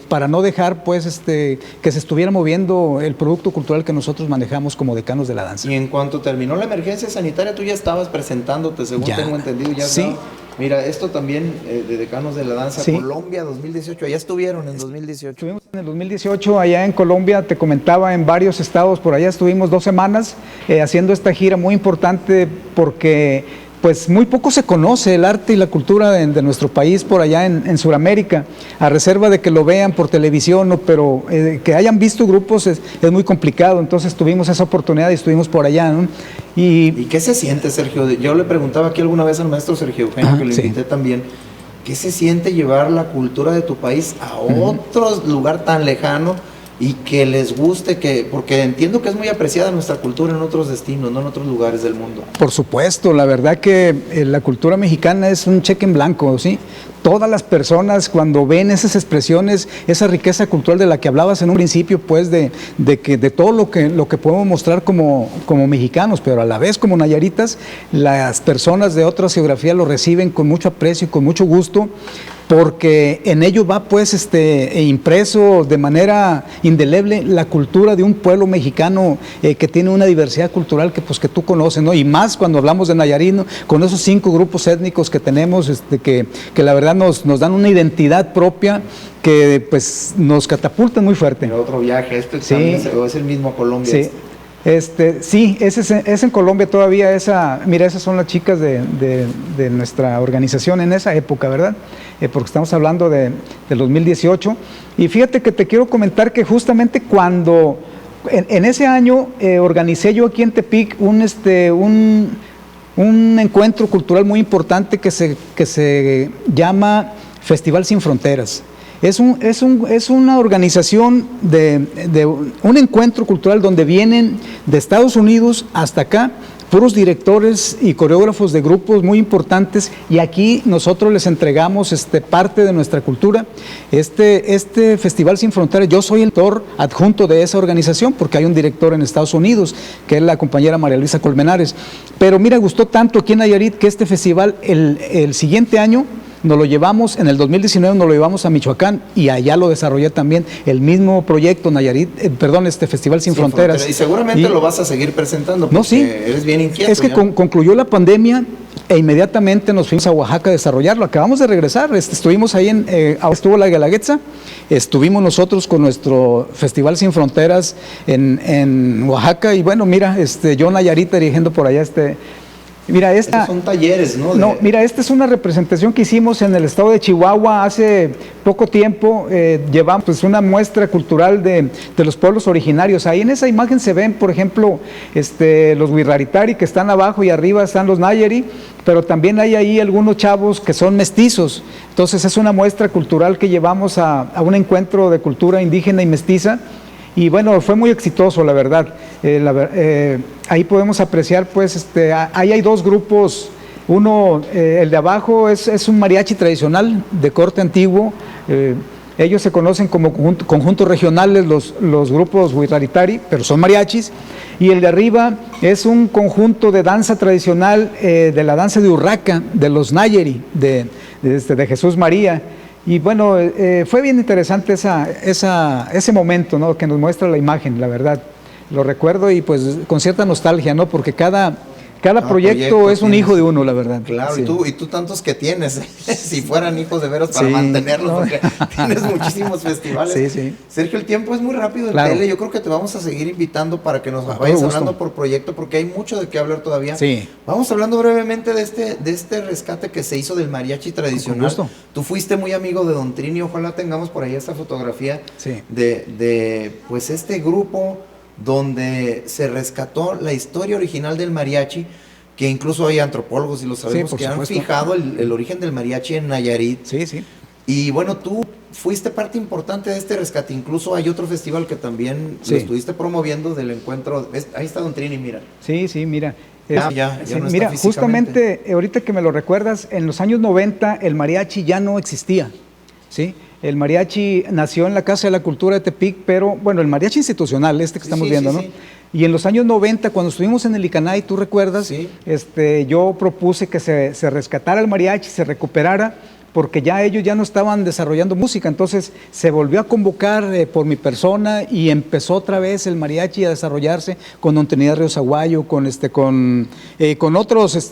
para no dejar, pues, que se estuviera moviendo el producto cultural que nosotros manejamos como decanos de la danza. Y en cuanto terminó la emergencia sanitaria, tú ya estabas presentándote, según tengo entendido, ya sí. Mira, esto también de Decanos de la Danza, Colombia 2018, allá estuvieron en 2018. Estuvimos en el 2018 allá en Colombia, te comentaba, en varios estados, por allá estuvimos 2 semanas haciendo esta gira muy importante, porque pues muy poco se conoce el arte y la cultura de nuestro país por allá en Sudamérica, a reserva de que lo vean por televisión, ¿no? Pero que hayan visto grupos es muy complicado. Entonces tuvimos esa oportunidad y estuvimos por allá, ¿no? ¿Y qué se siente, Sergio? Yo le preguntaba aquí alguna vez al maestro Sergio Eugenio, que lo invité también, ¿qué se siente llevar la cultura de tu país a otro lugar tan lejano y que les guste? Porque entiendo que es muy apreciada nuestra cultura en otros destinos, no en otros lugares del mundo. Por supuesto, la verdad que la cultura mexicana es un cheque en blanco, ¿sí? Todas las personas cuando ven esas expresiones, esa riqueza cultural de la que hablabas en un principio, pues de todo lo que podemos mostrar como mexicanos, pero a la vez como nayaritas, las personas de otras geografías lo reciben con mucho aprecio y con mucho gusto, porque en ello va pues impreso de manera indeleble la cultura de un pueblo mexicano que tiene una diversidad cultural que tú conoces, ¿no? Y más cuando hablamos de Nayarit, ¿no? Con esos 5 grupos étnicos que tenemos, que la verdad nos dan una identidad propia que pues nos catapultan muy fuerte. Pero otro viaje, Sí. es el mismo Colombia. Sí. Sí, ese es en Colombia todavía. Mira, esas son las chicas de nuestra organización en esa época, ¿verdad? Porque estamos hablando del 2018. Y fíjate que te quiero comentar que justamente cuando, en ese año, organicé yo aquí en Tepic un encuentro cultural muy importante que se llama Festival Sin Fronteras. Es una organización de un encuentro cultural donde vienen de Estados Unidos hasta acá puros directores y coreógrafos de grupos muy importantes, y aquí nosotros les entregamos parte de nuestra cultura. Este Festival Sin Fronteras, yo soy el director adjunto de esa organización porque hay un director en Estados Unidos, que es la compañera María Luisa Colmenares. Pero mira, gustó tanto aquí en Nayarit que este festival el siguiente año nos lo llevamos, en el 2019 nos lo llevamos a Michoacán, y allá lo desarrollé también, el mismo proyecto Festival Sin Fronteras. Y seguramente lo vas a seguir presentando porque no, sí, eres bien inquieto. Es que concluyó la pandemia e inmediatamente nos fuimos a Oaxaca a desarrollarlo. Acabamos de regresar, estuvimos ahí, estuvo la Guelaguetza, estuvimos nosotros con nuestro Festival Sin Fronteras en Oaxaca, y bueno, mira, yo Nayarita dirigiendo por allá Mira, estos son talleres, ¿no? Mira, esta es una representación que hicimos en el estado de Chihuahua hace poco tiempo. Llevamos pues una muestra cultural de los pueblos originarios. Ahí en esa imagen se ven, por ejemplo, los Huirraritari que están abajo, y arriba están los Nayari, pero también hay ahí algunos chavos que son mestizos. Entonces es una muestra cultural que llevamos a un encuentro de cultura indígena y mestiza. Y bueno, fue muy exitoso, la verdad. Ahí podemos apreciar, pues, ahí hay 2 grupos. Uno, el de abajo, es un mariachi tradicional de corte antiguo. Ellos se conocen como conjuntos regionales, los grupos Huirraritari, pero son mariachis. Y el de arriba es un conjunto de danza tradicional, de la danza de Urraca, de los Nayeri, de Jesús María. Y bueno, fue bien interesante ese momento, ¿no? Que nos muestra la imagen, la verdad. Lo recuerdo y pues con cierta nostalgia, ¿no? Porque cada proyecto es un hijo de uno, la verdad. Claro, sí. y tú tantos que tienes, si fueran hijos de veras para mantenerlos, porque tienes muchísimos festivales. Sí, sí. Sergio, el tiempo es muy rápido en tele. Yo creo que te vamos a seguir invitando para que nos vayas hablando por proyecto, porque hay mucho de qué hablar todavía. Sí. Vamos hablando brevemente de este rescate que se hizo del mariachi tradicional. Tú fuiste muy amigo de Don Trini, ojalá tengamos por ahí esta fotografía de pues este grupo donde se rescató la historia original del mariachi, que incluso hay antropólogos, y lo sabemos, que han fijado el origen del mariachi en Nayarit. Sí, sí. Y bueno, tú fuiste parte importante de este rescate. Incluso hay otro festival que también lo estuviste promoviendo, del encuentro. Ahí está Don Trini, mira. Sí, mira. Ya no mira, está justamente, ahorita que me lo recuerdas, en los años 90 el mariachi ya no existía, ¿sí? El mariachi nació en la Casa de la Cultura de Tepic, pero bueno, el mariachi institucional, que estamos viendo, ¿no? Sí. Y en los años 90, cuando estuvimos en el Icanay, tú recuerdas, yo propuse que se rescatara el mariachi, se recuperara, porque ya ellos ya no estaban desarrollando música. Entonces se volvió a convocar por mi persona, y empezó otra vez el mariachi a desarrollarse con Don Trinidad Ríos Aguayo, con otros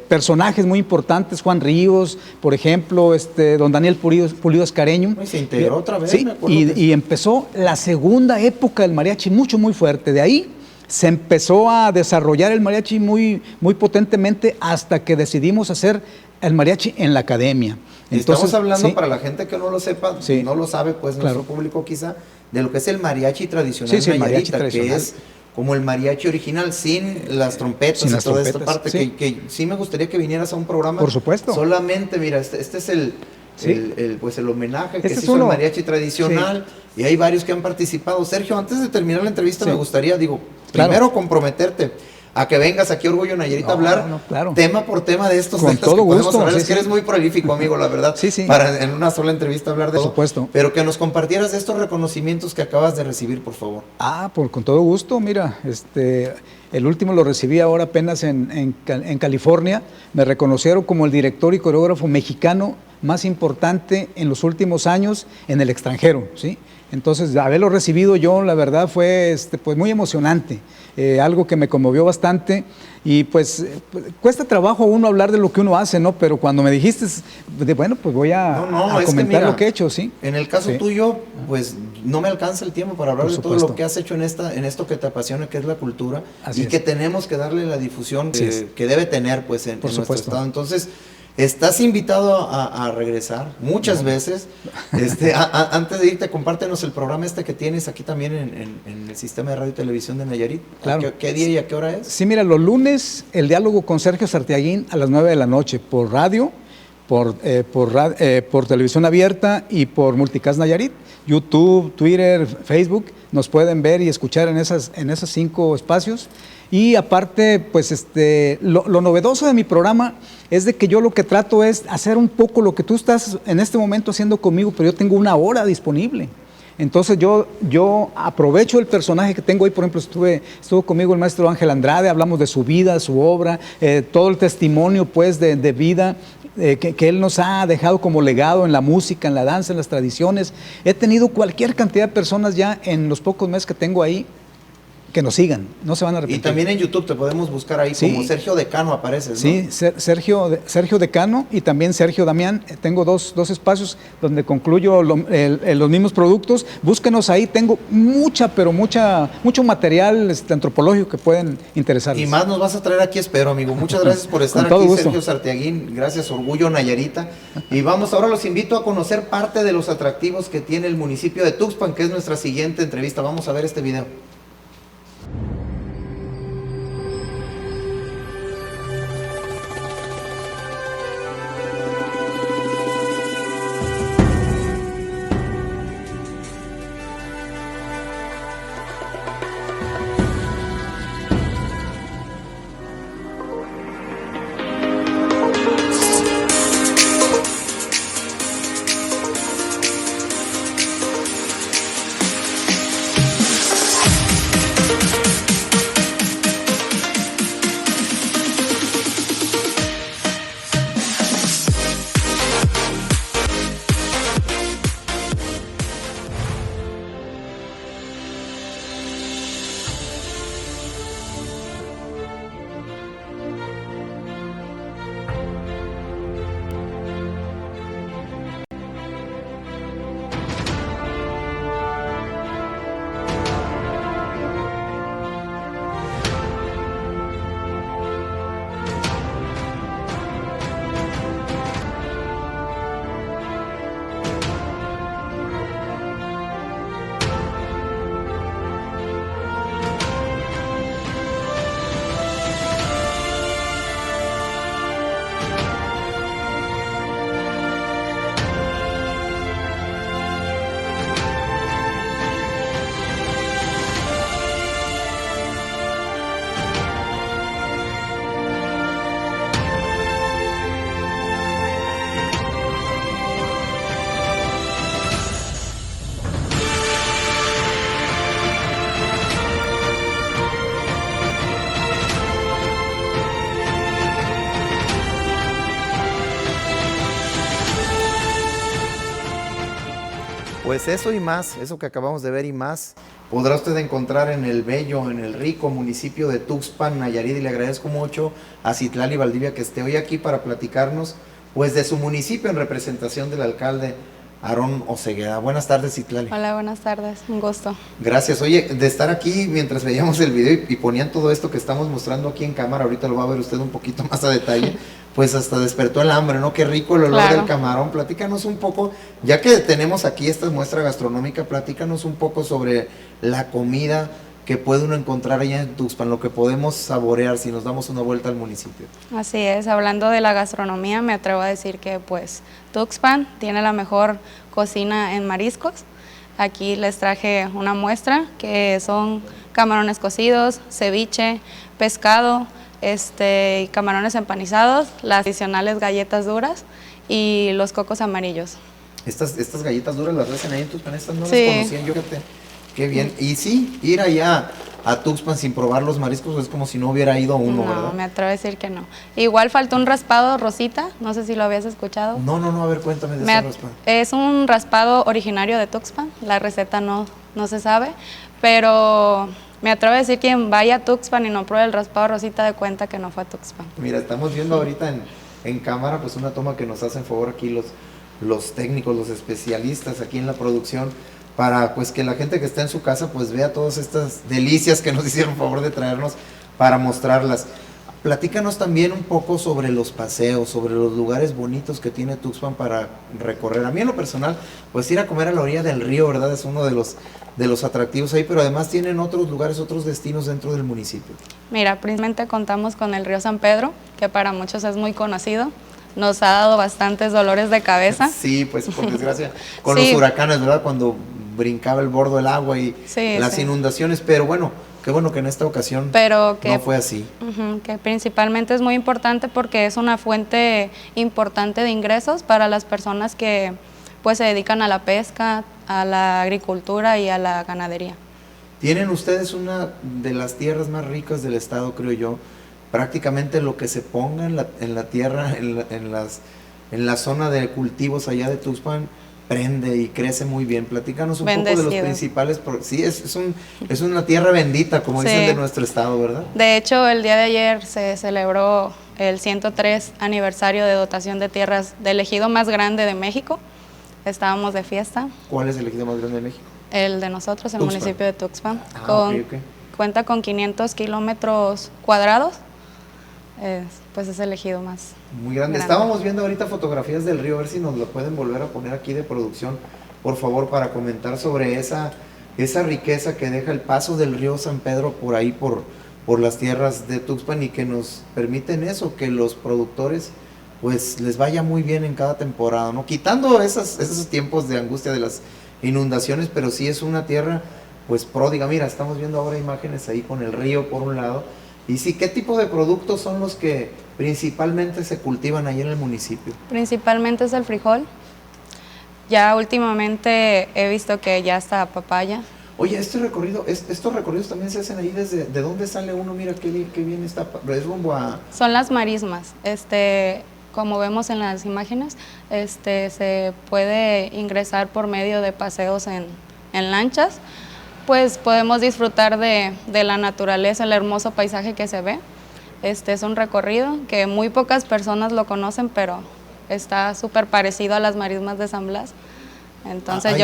personajes muy importantes, Juan Ríos, por ejemplo, Don Daniel Pulido Escareño. Se integró otra vez, sí, y empezó la segunda época del mariachi muy fuerte. De ahí se empezó a desarrollar el mariachi muy, muy potentemente hasta que decidimos hacer el mariachi en la academia. Entonces, estamos hablando, sí, para la gente que no lo sepa, sí, no lo sabe, pues claro, nuestro público quizá, de lo que es el mariachi tradicional, sí, sí, el mariachi tradicional, que es como el mariachi original, sin las trompetas y toda esta parte, sí, que sí me gustaría que vinieras a un programa. Por supuesto. Solamente, mira, este es el, sí, pues el homenaje que este se hizo al mariachi tradicional, sí, y hay varios que han participado. Sergio, antes de terminar la entrevista, sí, me gustaría, claro, primero comprometerte a que vengas aquí a Orgullo Nayarit a hablar claro, tema por tema de estos con temas todo que podemos gusto, hablar. sí, Es que eres muy prolífico, amigo, la verdad, sí, sí, para en una sola entrevista hablar de por eso. supuesto. Pero que nos compartieras de estos reconocimientos que acabas de recibir, por favor. Con todo gusto, mira, el último lo recibí ahora apenas en California. Me reconocieron como el director y coreógrafo mexicano más importante en los últimos años en el extranjero, ¿sí? Entonces, haberlo recibido yo, la verdad, fue pues muy emocionante, algo que me conmovió bastante. Y pues cuesta trabajo a uno hablar de lo que uno hace, ¿no? Pero cuando me dijiste, bueno, pues voy a comentar lo que he hecho, ¿sí? En el caso tuyo, pues no me alcanza el tiempo para hablar de todo lo que has hecho en esto que te apasiona, que es la cultura, que tenemos que darle la difusión que debe tener, pues, en nuestro estado. Entonces, estás invitado a regresar muchas veces. Antes de irte, compártenos el programa que tienes aquí también en el sistema de radio y televisión de Nayarit. Claro. ¿Qué día y a qué hora es? Sí, mira, los lunes el diálogo con Sergio Sartiaguín a las 9 de la noche por radio, por televisión abierta y por Multicast Nayarit, YouTube, Twitter, Facebook. Nos pueden ver y escuchar en esos 5 espacios. Y aparte, pues lo novedoso de mi programa es de que yo lo que trato es hacer un poco lo que tú estás en este momento haciendo conmigo, pero yo tengo 1 hora disponible. Entonces yo aprovecho el personaje que tengo hoy. Por ejemplo, estuvo conmigo el maestro Ángel Andrade, hablamos de su vida, su obra, todo el testimonio pues de vida que él nos ha dejado como legado en la música, en la danza, en las tradiciones. He tenido cualquier cantidad de personas ya en los pocos meses que tengo ahí que nos sigan, no se van a arrepentir. Y también en YouTube te podemos buscar ahí, como Sergio Decano apareces, ¿no? Sí, Sergio Decano y también Sergio Damián. Tengo dos espacios donde concluyo los mismos productos. Búsquenos ahí, tengo mucho material antropológico que pueden interesarles. Y más nos vas a traer aquí, espero, amigo. Muchas gracias por estar aquí, gusto. Sergio Sartiaguín. Gracias, Orgullo Nayarita. Y ahora los invito a conocer parte de los atractivos que tiene el municipio de Tuxpan, que es nuestra siguiente entrevista. Vamos a ver este video. Pues eso y más, eso que acabamos de ver y más, podrá usted encontrar en el bello, en el rico municipio de Tuxpan, Nayarit, y le agradezco mucho a Citlali Valdivia que esté hoy aquí para platicarnos pues de su municipio en representación del alcalde Aarón Osegueda. Buenas tardes, Citlali. Hola, buenas tardes, un gusto. Gracias. Oye, de estar aquí mientras veíamos el video y ponían todo esto que estamos mostrando aquí en cámara, ahorita lo va a ver usted un poquito más a detalle, pues hasta despertó el hambre, ¿no? Qué rico el olor del camarón. Platícanos un poco, ya que tenemos aquí esta muestra gastronómica, platícanos un poco sobre la comida que puede uno encontrar allá en Tuxpan, lo que podemos saborear si nos damos una vuelta al municipio. Así es, hablando de la gastronomía, me atrevo a decir que pues Tuxpan tiene la mejor cocina en mariscos. Aquí les traje una muestra que son camarones cocidos, ceviche, pescado, y camarones empanizados, las adicionales galletas duras y los cocos amarillos. Estas galletas duras las hacen ahí en Tuxpan, estas no Sí. las conocían, yo fíjate. Qué bien. Y sí, ir allá a Tuxpan sin probar los mariscos es como si no hubiera ido uno, No, ¿verdad? me atrevo a decir que no. Igual faltó un raspado rosita, no sé si lo habías escuchado. No, a ver, cuéntame de ese raspado. Es un raspado originario de Tuxpan, la receta no se sabe, pero me atrevo a decir quien vaya a Tuxpan y no pruebe el raspado rosita de cuenta que no fue a Tuxpan. Mira, estamos viendo ahorita en cámara pues una toma que nos hacen favor aquí los técnicos, los especialistas aquí en la producción, para pues que la gente que está en su casa pues vea todas estas delicias que nos hicieron favor de traernos para mostrarlas. Platícanos también un poco sobre los paseos, sobre los lugares bonitos que tiene Tuxpan para recorrer. A mí en lo personal, pues ir a comer a la orilla del río, ¿verdad? Es uno de los atractivos ahí, pero además tienen otros lugares, otros destinos dentro del municipio. Mira, principalmente contamos con el río San Pedro, que para muchos es muy conocido. Nos ha dado bastantes dolores de cabeza. Sí, pues por desgracia, con Sí. los huracanes, ¿verdad? Cuando brincaba el bordo del agua y Sí, las sí. inundaciones, pero bueno, qué bueno que en esta ocasión Pero que, no fue así. que principalmente es muy importante porque es una fuente importante de ingresos para las personas que pues se dedican a la pesca, a la agricultura y a la ganadería. Tienen ustedes una de las tierras más ricas del estado, creo yo. Prácticamente lo que se ponga en la tierra, en la zona de cultivos allá de Tuxpan, prende y crece muy bien. Platícanos un poco de los Bendecido. principales. Sí, es una tierra bendita, como Sí. dicen de nuestro estado, ¿verdad? De hecho, el día de ayer se celebró el 103 aniversario de dotación de tierras del ejido más grande de México. Estábamos de fiesta, ¿Cuál es el ejido más grande de México? el de nosotros, el Tuxpan. municipio de Tuxpan. Ah, ok. Cuenta con 500 kilómetros cuadrados, pues es el ejido más Muy grande. Estábamos viendo ahorita fotografías del río, a ver si nos lo pueden volver a poner aquí de producción, por favor, para comentar sobre esa riqueza que deja el paso del río San Pedro por ahí, por las tierras de Tuxpan, y que nos permiten eso, que los productores pues les vaya muy bien en cada temporada, ¿no? Quitando esos tiempos de angustia de las inundaciones, pero sí es una tierra pues pródiga. Mira, estamos viendo ahora imágenes ahí con el río por un lado. Y sí, ¿qué tipo de productos son los que principalmente se cultivan ahí en el municipio? Principalmente es el frijol. Ya últimamente he visto que ya está papaya. Oye, estos recorridos también se hacen ahí ¿de dónde sale uno? Mira qué bien está, es rumbo a... Son las marismas. Como vemos en las imágenes, se puede ingresar por medio de paseos en lanchas. Pues podemos disfrutar de la naturaleza, el hermoso paisaje que se ve. Es un recorrido que muy pocas personas lo conocen, pero está súper parecido a las marismas de San Blas. Entonces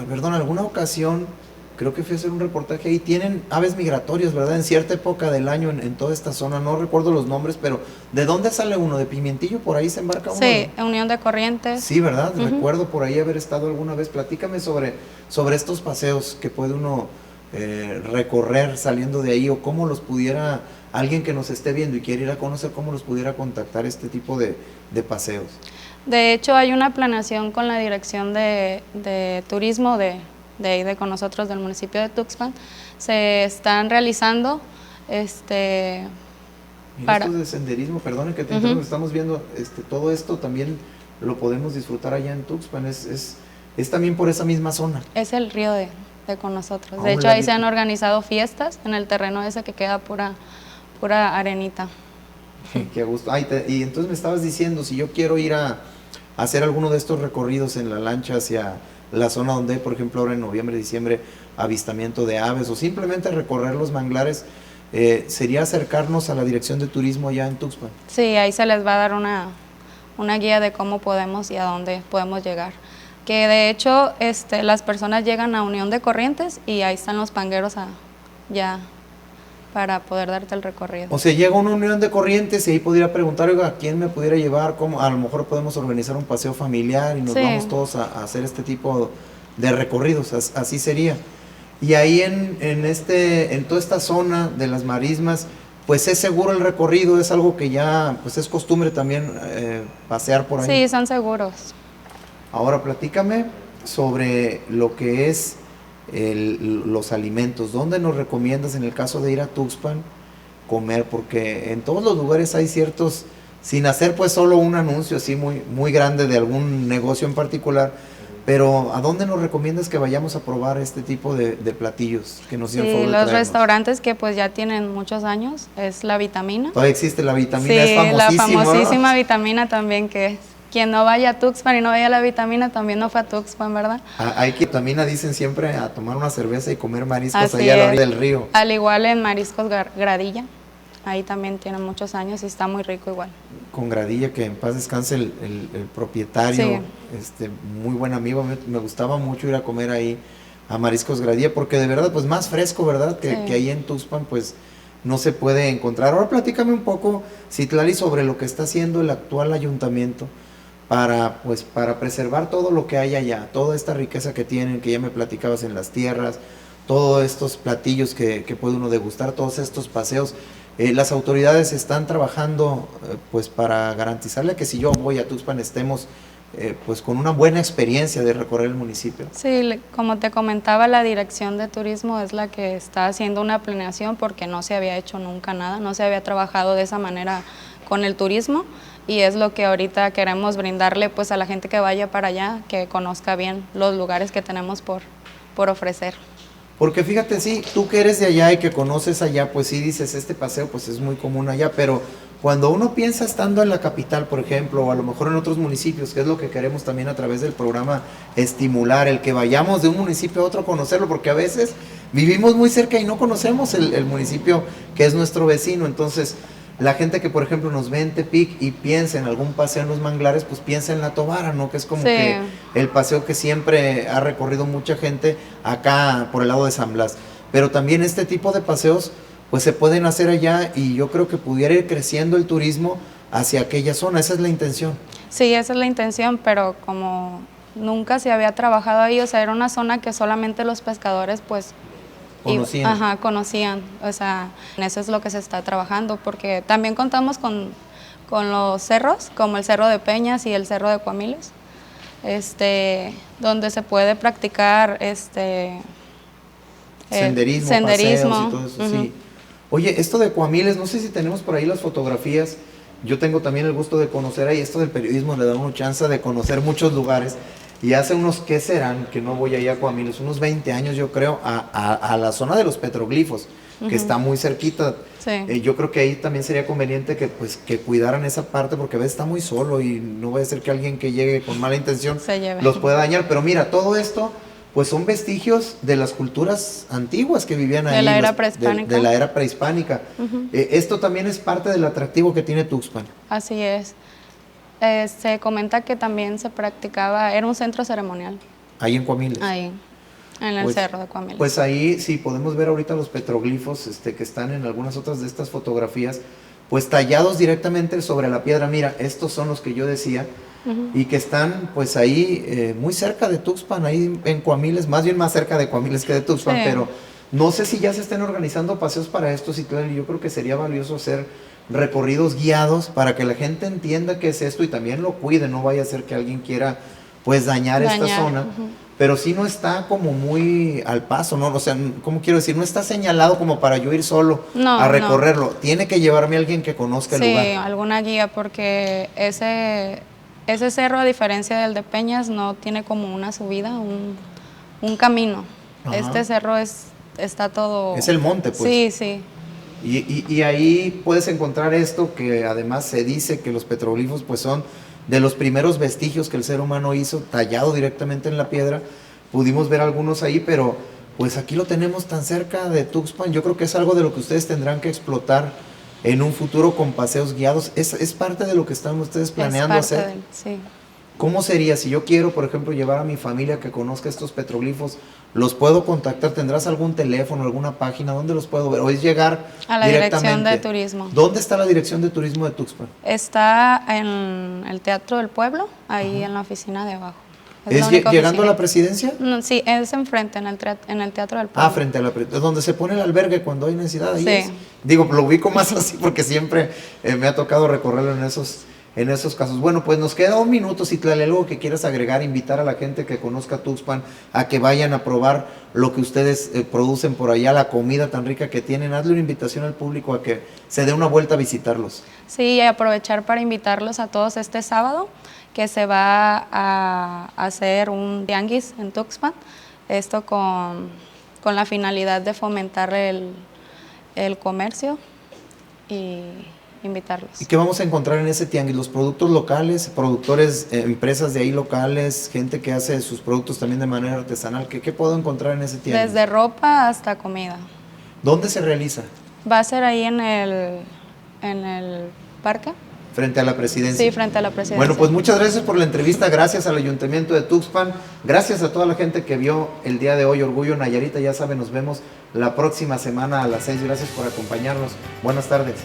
Perdón, alguna ocasión, creo que fui a hacer un reportaje ahí, tienen aves migratorias, ¿verdad? En cierta época del año en toda esta zona, no recuerdo los nombres, pero ¿de dónde sale uno? ¿De Pimientillo? ¿Por ahí se embarca uno? Sí, Unión de Corrientes. Sí, ¿verdad? Recuerdo por ahí haber estado alguna vez. Platícame sobre estos paseos que puede uno recorrer saliendo de ahí, o cómo los pudiera, alguien que nos esté viendo y quiere ir a conocer, cómo los pudiera contactar este tipo de paseos. De hecho, hay una planeación con la Dirección de Turismo de con nosotros del municipio de Tuxpan. Se están realizando Mira, esto de senderismo, perdone que te interrumpa, estamos viendo todo esto también lo podemos disfrutar allá en Tuxpan, es también por esa misma zona. Es el río de con nosotros. A De un hecho, ahí se ladito. han organizado fiestas en el terreno ese que queda pura arenita. Qué gusto. Y entonces me estabas diciendo, si yo quiero ir a hacer alguno de estos recorridos en la lancha hacia la zona donde hay, por ejemplo, ahora en noviembre, diciembre, avistamiento de aves, o simplemente recorrer los manglares, sería acercarnos a la Dirección de Turismo allá en Tuxpan. Sí, ahí se les va a dar una guía de cómo podemos y a dónde podemos llegar. que de hecho las personas llegan a Unión de Corrientes y ahí están los pangueros ya para poder darte el recorrido. O sea, llega una unión de corrientes y ahí pudiera preguntar, oiga, ¿quién me pudiera llevar? ¿Cómo? A lo mejor podemos organizar un paseo familiar y nos Sí. vamos todos a hacer este tipo de recorridos, así sería. Y ahí en toda esta zona de las marismas, pues es seguro el recorrido, es algo que ya pues es costumbre también pasear por ahí. Sí, son seguros. Ahora platícame sobre lo que es los alimentos. ¿Dónde nos recomiendas en el caso de ir a Tuxpan comer? Porque en todos los lugares hay ciertos, sin hacer pues solo un anuncio así muy, muy grande de algún negocio en particular, pero ¿a dónde nos recomiendas que vayamos a probar este tipo de platillos que nos dieron Sí, favor de los traernos? restaurantes que pues ya tienen muchos años, es La Vitamina. Todavía existe la Vitamina, Sí, es la famosísima. famosísima Vitamina también, que quien no vaya a Tuxpan y no vaya a La Vitamina también no fue a Tuxpan, ¿verdad? Hay que Vitamina, dicen siempre, a tomar una cerveza y comer mariscos Así allá a la es. orilla del río. Al igual en Mariscos Gradilla, ahí también tiene muchos años y está muy rico igual. Con Gradilla, que en paz descanse el propietario, muy buen amigo. Me gustaba mucho ir a comer ahí a Mariscos Gradilla, porque de verdad, pues más fresco, ¿verdad? Que ahí en Tuxpan, pues no se puede encontrar. Ahora platícame un poco, Citlali, sobre lo que está haciendo el actual ayuntamiento para preservar todo lo que hay allá, toda esta riqueza que tienen, que ya me platicabas en las tierras, todos estos platillos que puede uno degustar, todos estos paseos. Las autoridades están trabajando pues para garantizarle que si yo voy a Tuxpan estemos pues con una buena experiencia de recorrer el municipio. Sí, como te comentaba, la Dirección de Turismo es la que está haciendo una planeación porque no se había hecho nunca nada, no se había trabajado de esa manera con el turismo y es lo que ahorita queremos brindarle pues a la gente que vaya para allá, que conozca bien los lugares que tenemos por ofrecer. Porque fíjate, sí, tú que eres de allá y que conoces allá, pues sí dices, este paseo pues es muy común allá, pero cuando uno piensa estando en la capital, por ejemplo, o a lo mejor en otros municipios, que es lo que queremos también a través del programa, estimular el que vayamos de un municipio a otro a conocerlo, porque a veces vivimos muy cerca y no conocemos el municipio que es nuestro vecino. Entonces la gente que por ejemplo nos ve en Tepic y piensa en algún paseo en los manglares, pues piensa en La Tobara, ¿no? Que es como que el paseo que siempre ha recorrido mucha gente acá por el lado de San Blas. Pero también este tipo de paseos pues se pueden hacer allá y yo creo que pudiera ir creciendo el turismo hacia aquella zona. Esa es la intención. Sí, esa es la intención, pero como nunca se había trabajado ahí, o sea, era una zona que solamente los pescadores pues conocían, o sea, en eso es lo que se está trabajando, porque también contamos con los cerros, como el Cerro de Peñas y el Cerro de Cuamiles, donde se puede practicar senderismo, paseos y todo eso, sí. Oye, esto de Cuamiles, no sé si tenemos por ahí las fotografías. Yo tengo también el gusto de conocer ahí, esto del periodismo le da uno chance de conocer muchos lugares. Y hace unos, ¿qué serán? Que no voy allá a Cuamiles, unos 20 años yo creo, a la zona de los petroglifos, que está muy cerquita. Sí. Yo creo que ahí también sería conveniente que cuidaran esa parte, porque a veces está muy solo y no va a ser que alguien que llegue con mala intención los pueda dañar. Pero mira, todo esto pues son vestigios de las culturas antiguas que vivían ahí. De la era prehispánica. De la era prehispánica. Esto también es parte del atractivo que tiene Tuxpan. Así es. Se comenta que también se practicaba, era un centro ceremonial. Ahí en Cuamiles. Ahí, en el cerro de Cuamiles. Pues ahí sí podemos ver ahorita los petroglifos que están en algunas otras de estas fotografías, pues tallados directamente sobre la piedra. Mira, estos son los que yo decía, y que están pues ahí muy cerca de Tuxpan, ahí en Cuamiles, más bien más cerca de Cuamiles que de Tuxpan, pero no sé si ya se estén organizando paseos para estos y claro, yo creo que sería valioso hacer recorridos guiados para que la gente entienda qué es esto y también lo cuide, no vaya a ser que alguien quiera pues dañar esta zona, pero sí no está como muy al paso, ¿no? O sea, ¿cómo quiero decir? No está señalado como para yo ir solo a recorrerlo, tiene que llevarme a alguien que conozca el lugar. Sí, alguna guía, porque ese cerro, a diferencia del de Peñas, no tiene como una subida, un camino. Este cerro está todo... Es el monte, pues. Sí, sí. Y ahí puedes encontrar esto, que además se dice que los petroglifos pues son de los primeros vestigios que el ser humano hizo, tallado directamente en la piedra. Pudimos ver algunos ahí, pero pues aquí lo tenemos tan cerca de Tuxpan. Yo creo que es algo de lo que ustedes tendrán que explotar en un futuro con paseos guiados. Es parte de lo que están ustedes planeando hacer. Sí. ¿Cómo sería si yo quiero, por ejemplo, llevar a mi familia que conozca estos petroglifos? ¿Los puedo contactar? ¿Tendrás algún teléfono, alguna página? ¿Dónde los puedo ver? ¿O es llegar a la directamente? Dirección de Turismo. ¿Dónde está la Dirección de Turismo de Tuxpan? Está en el Teatro del Pueblo, ahí en la oficina de abajo. ¿Es la única llegando a oficina. la presidencia? No, sí, es enfrente, en el Teatro del Pueblo. Ah, frente a la presidencia. Donde se pone el albergue cuando hay necesidad. Ahí Sí. es. Digo, lo ubico más así porque siempre me ha tocado recorrerlo en esos casos. Bueno, pues nos queda un minuto, Citlali, algo que quieras agregar, invitar a la gente que conozca Tuxpan a que vayan a probar lo que ustedes producen por allá, la comida tan rica que tienen. Hazle una invitación al público a que se dé una vuelta a visitarlos. Sí, y aprovechar para invitarlos a todos este sábado, que se va a hacer un tianguis en Tuxpan, esto con la finalidad de fomentar el comercio y invitarlos. ¿Y qué vamos a encontrar en ese tianguis? Los productos locales, productores, empresas de ahí locales, gente que hace sus productos también de manera artesanal. ¿Qué puedo encontrar en ese tianguis? Desde ropa hasta comida. ¿Dónde se realiza? Va a ser ahí en el parque. Frente a la presidencia. Sí, frente a la presidencia. Bueno, pues muchas gracias por la entrevista, gracias al Ayuntamiento de Tuxpan, gracias a toda la gente que vio el día de hoy Orgullo Nayarita, ya saben, nos vemos la próxima semana a las 6, gracias por acompañarnos, buenas tardes.